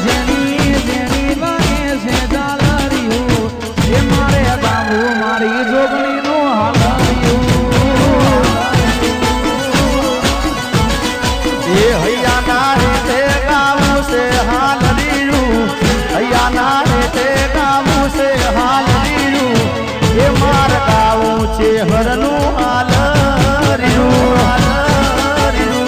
જેની જેની વાગે છે ડાલરિયું એ મારે ગાવું મારી જોગણીનું હાલરિયું એ હૈયાના હેઠે ગાવું છે હાલરીયું હૈયાના હેઠે ગાવું છે હાલરીયું એ માર ગાવું છે હરનું હાલરીયું હાલરીયું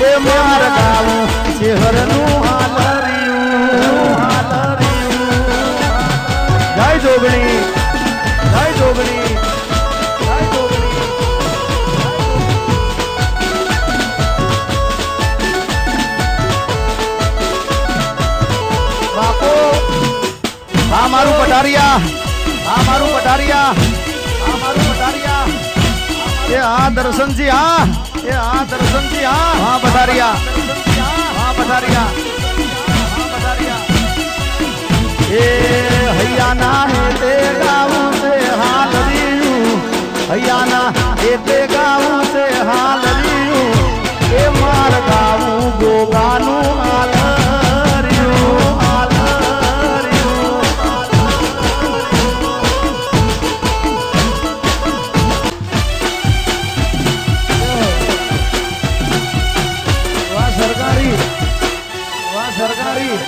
એ માર ગાવું છે હરનું હાલરીયું હાલરીયું જય જોગણી જય જોગણી જય જોગણી આ મારું પધારિયા આ મારું પધારિયા એ આ દર્શનજી આ એ આ દર્શનજી આ પધારિયા હા પધારિયા હા પધારિયા એ હૈયાના હેતે ગાવું છે હાલરીયું હૈયાના હેતે ગાવું છે હાલરીયું એ માર ગાવું ગોગાનું હાલરીયું હાલરીયું વાહ સરકારી વાહ સરકારી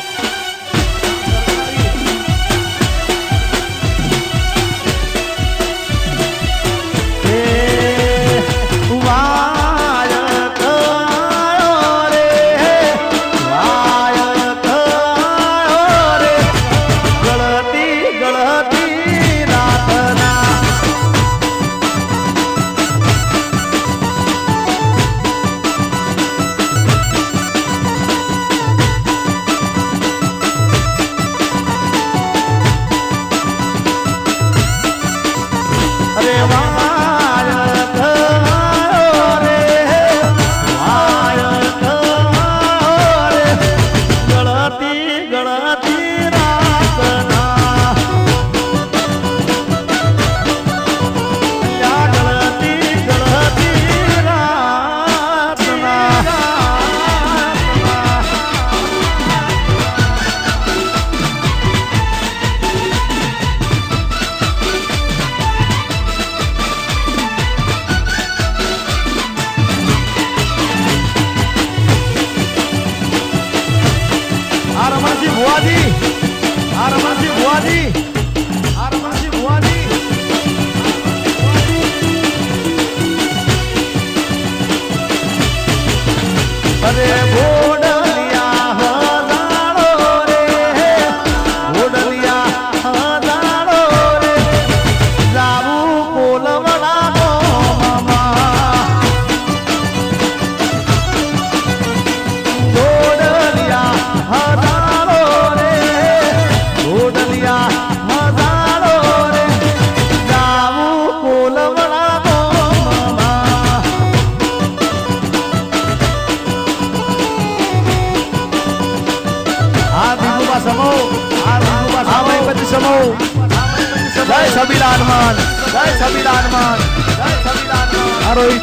જય સબીલાલ માન જય સબીલાલ માન જય સબીલાલ માન આરોઈ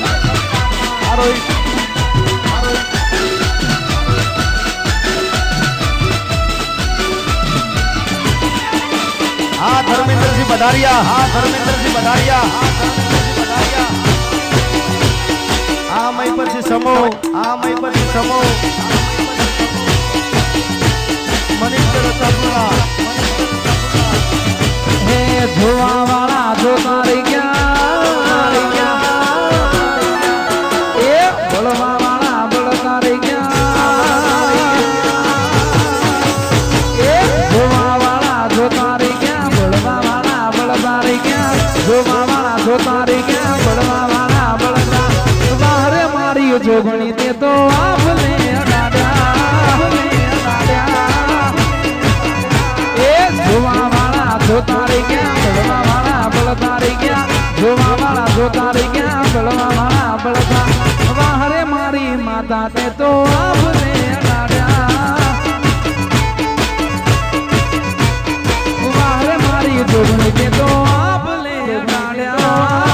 આરોઈ હા ધર્મેન્દ્રસિંહ પધારિયા હા ધર્મેન્દ્રસિંહ પધારિયા હા ધર્મેન્દ્રસિંહ પધારિયા આ મય પછી સમો આ મય પછી સમો મનિષ્ઠ રતનપુરા હે જોવા વાળા જોતા રહી ગયા એ બળવા વાળા બળતા રહી ગયા એ જોવા વાળા જોતા રહી ગયા બળવા વાળા બળતા રહી ગયા જોવા વાળા જોતા રહી ગયા બળવા વાળા બળતા બહારે મારી જોગણી તે તો આપને અડાડ્યા એ જોવા વાળા જોતા રહી ગયા બળવા વાળા બળતા રહી ગયા જોવા વાળા જોતા રહી ગયા બળવા વાળા બળતા બહારે મારી માતા તે તો આપને અડાડ્યા બહારે મારી જોગણી તે તો આપને અડાડ્યા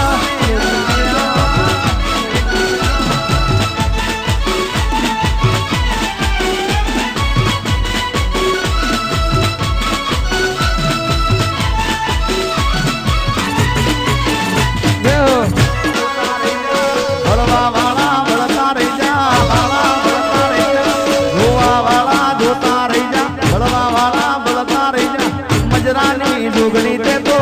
જોગણી તે તો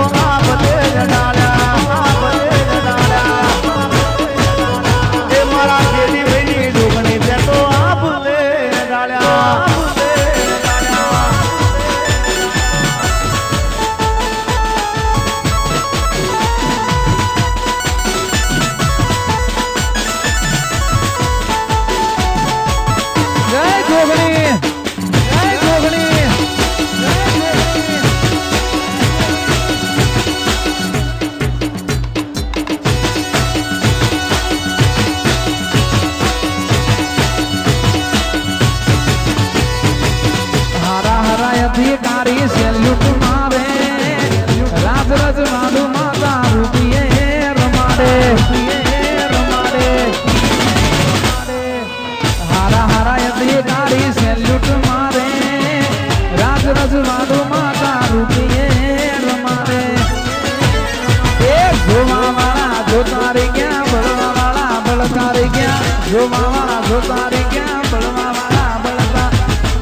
તારી સેલ્યુટ મારે રાજ રજવાડું માતા રૂપિયે રમાડે રમાડે હારા હારા અધિકારી સેલ્યુટ મારે રાજ રજવાડું માતા રૂપિયે રમાડે એ જોવા વાળા જોતા રે ક્યાં બળવા વાળા બળતા રે ક્યાં જોવા વાળા જોતા રે ક્યાં બળવા વાળા બળતા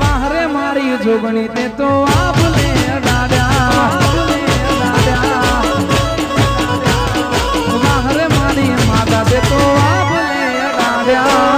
વાહરે મારી જોગણી તે તો આપને દાદા વાહરે મારી માતા તે તો આપને દાદા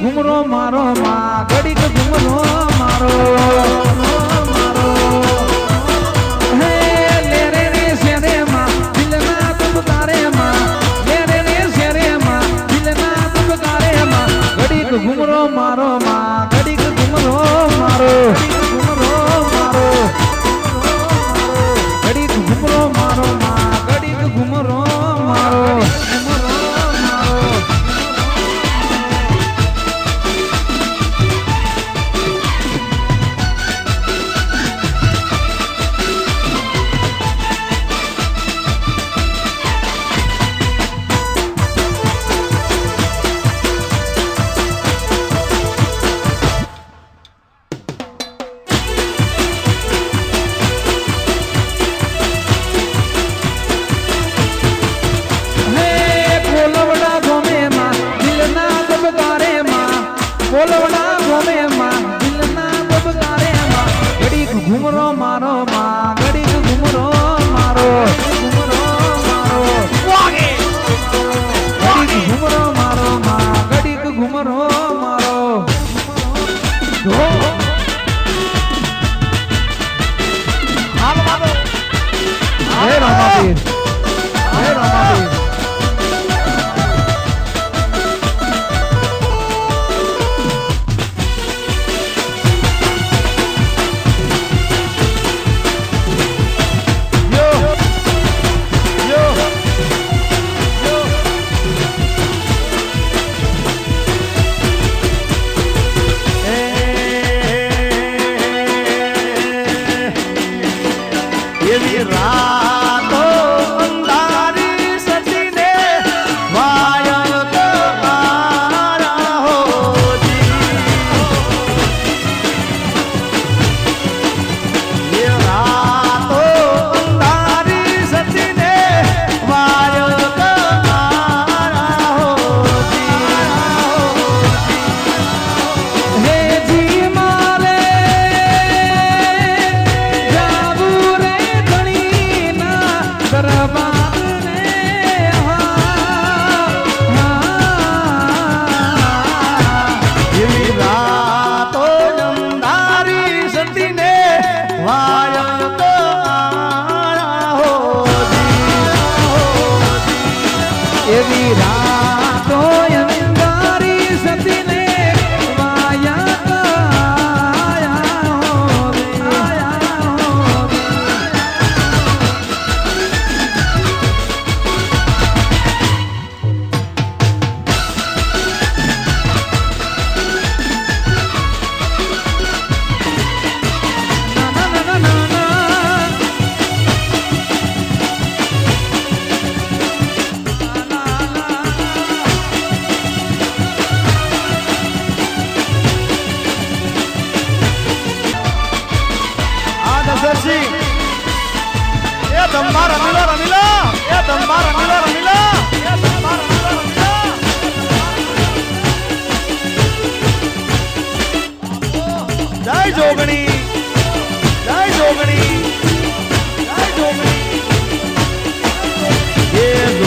ઘુમરો મારો માં ઘડીક ઘુમરો મારો મારો હે લેરે રે શેરે માં દિલના તુબકારે માં લેરે રે શેરે માં દિલના તુબકારે માં ઘડીક ઘુમરો મારો માં ઘડીક ઘુમરો મારો ઘુમરો મારો ઘડીક ઘુમરો મારો માં ઘડીક ઘુમરો મારો બોલવડા ગોમે માં દિલના દબકારે માં ઘડીક ઘુમરો મારો માં ઘડીક ઘુમરો મારો ઘુમરો મારો વાગે ઘડીક ઘુમરો મારો માં ઘડીક ઘુમરો મારો ધો હાલ મારો હે રામાપીર હે રામાપીર એવી રાતો અંધારી સતીને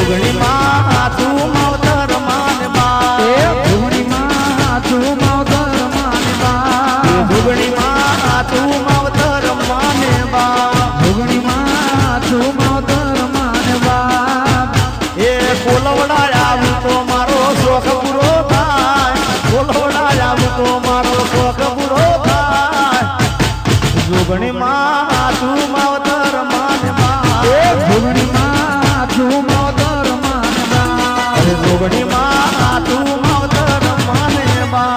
જોગણી માં તું માવતર માને બા એ જોગણી માં તું માવતર માને બા જોગણી માં તું માવતર માને બા જોગણી માં તું માવતર માને બા એ બોલવડા આવું તો મારો શોખ પૂરો થાય બોલવડા આવું તો મારો શોખ પૂરો થાય જોગણી માં તું માવતર માને બા એ જોગણી માં તું માવતર માને બા જોગણી માં તું માવતર માને બા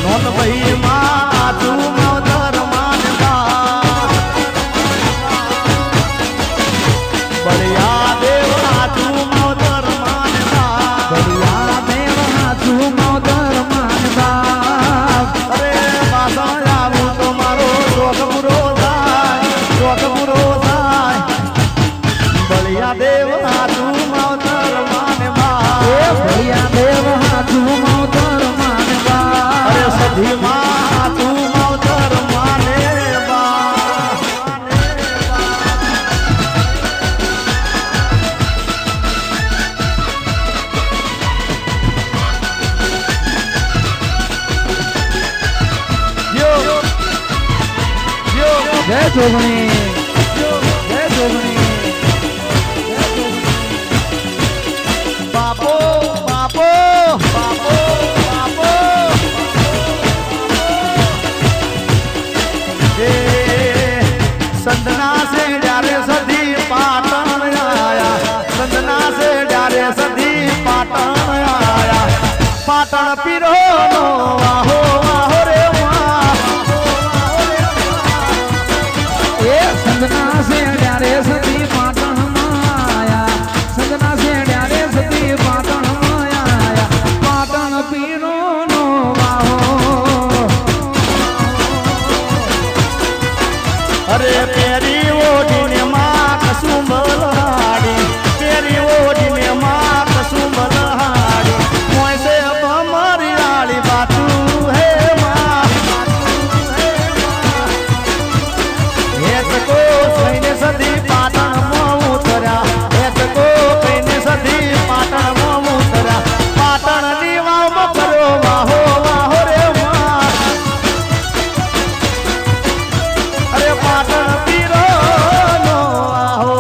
નોન ભાઈ માં તું માવતર માને બા બળિયા દેવા તું માવતર માને બા બળિયા દેવા તું માવતર માને બા અરે બાસા આવું તો મારો શોખ પૂરો થાય શોખ પૂરો થાય બળિયા દેવા તું માવતર માને બા એ બળિયા દેવા તું માવતર માને બા અરે સધી માં તું માવતર માને બા યો યો જય જોગણી જય જોગણી બાપો બાપો બાપો બાપો એ સંતના સે જ્યારે સધી પાટણ આયા સંતના સે જ્યારે સધી પાટણ આયા પાટણ પીરો નો વાહો વાહો રે માં એ સંગના સે ડારે સતી પાટણ માયા સંગના સે ડારે સતી પાટણ માયા પાટણ પીરો નો વાહો અરે પેરી ઓઢીને માં કસું બલહાડી પેરી ઓઢીને માં કસું બલહાડી મોય સે મારી આળી બાતું હે માં હેતકો કઈને સધી પાટણ માં ઉતર્યા હેતકો કઈને સધી પાટણ માં ઉતર્યા પાટણ ની વાવમાં કરો વાહો વાહો રે માં અરે પાટણ પીરો નો આહો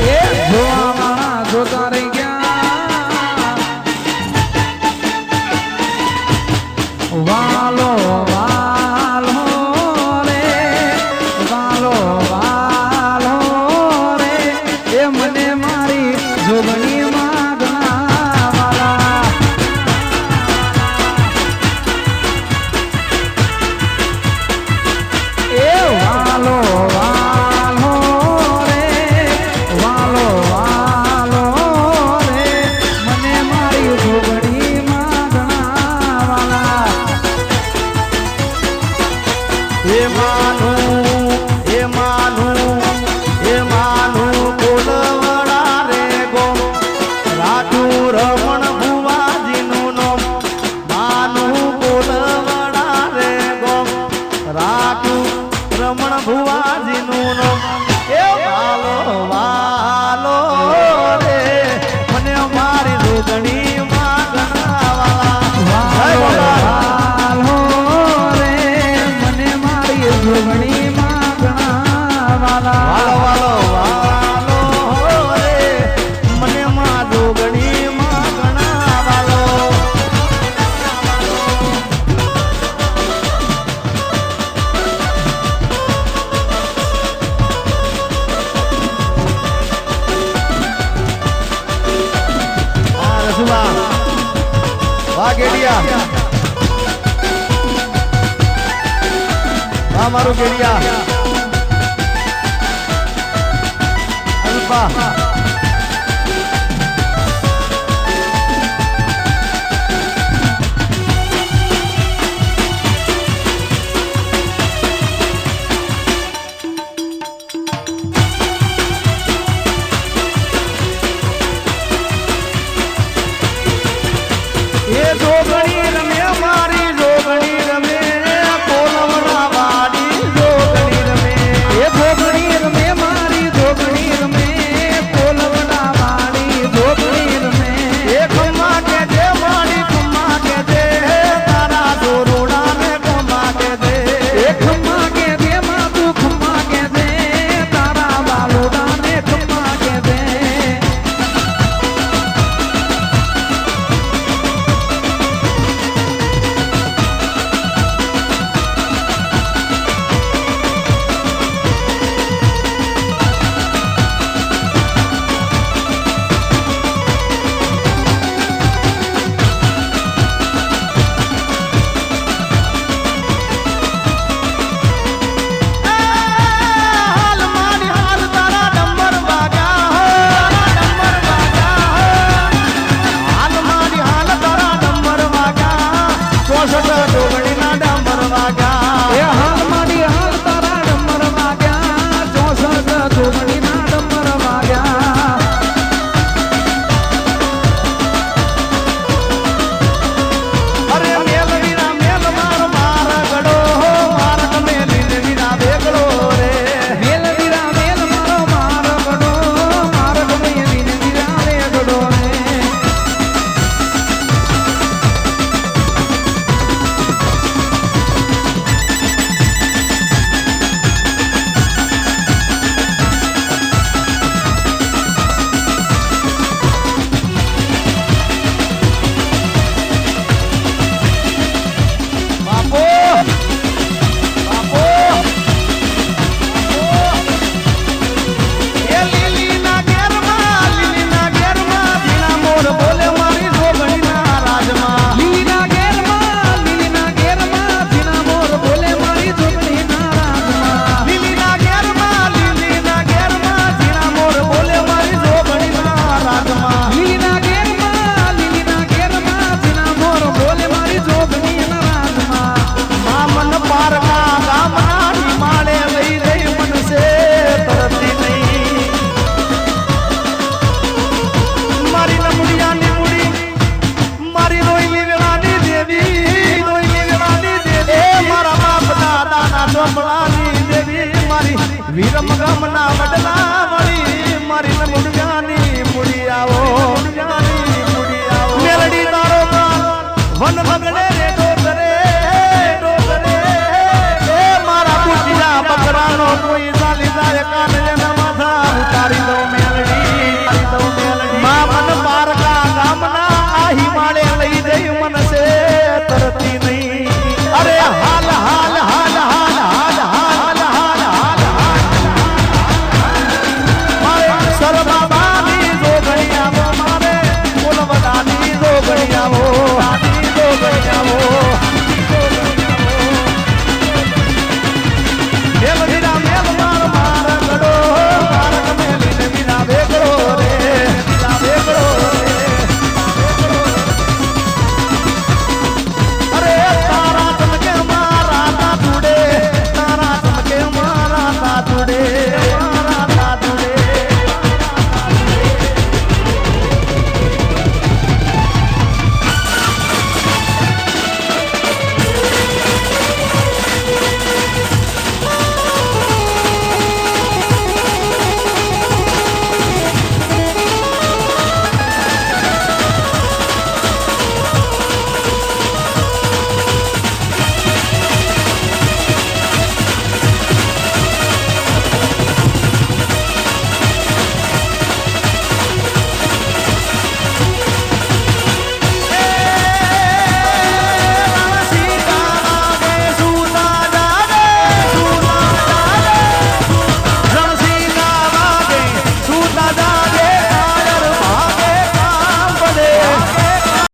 એ જોવા વાળા જોતા રહી ગયા વાલો વાલો રે વાલો વાલો રે એ મને મારી જોગણી માગણા વાલા એ વાલો વાલો રે વાલો વાલો રે મને મારી જોગણી માગણા વાલા એ માનું એ માનું એ માનું બોલવડા રે ગો રાજુ રમણ ભુવાજીનું નામ માનું બોલવડા રે ગો રાજુ રમણ ભુવાજીનું નામ એ વાલો વાલો રે મને મારી જોગણી માગણા વાલા જય ભોળા. વાલો રે મને મારી જોગણી માગણા વાલા વાલો વાલો વાલો રે મને માં જોગણી માં ઘણા વાહ ગેડિયા વાહ મારું ગેડિયા અલ્પા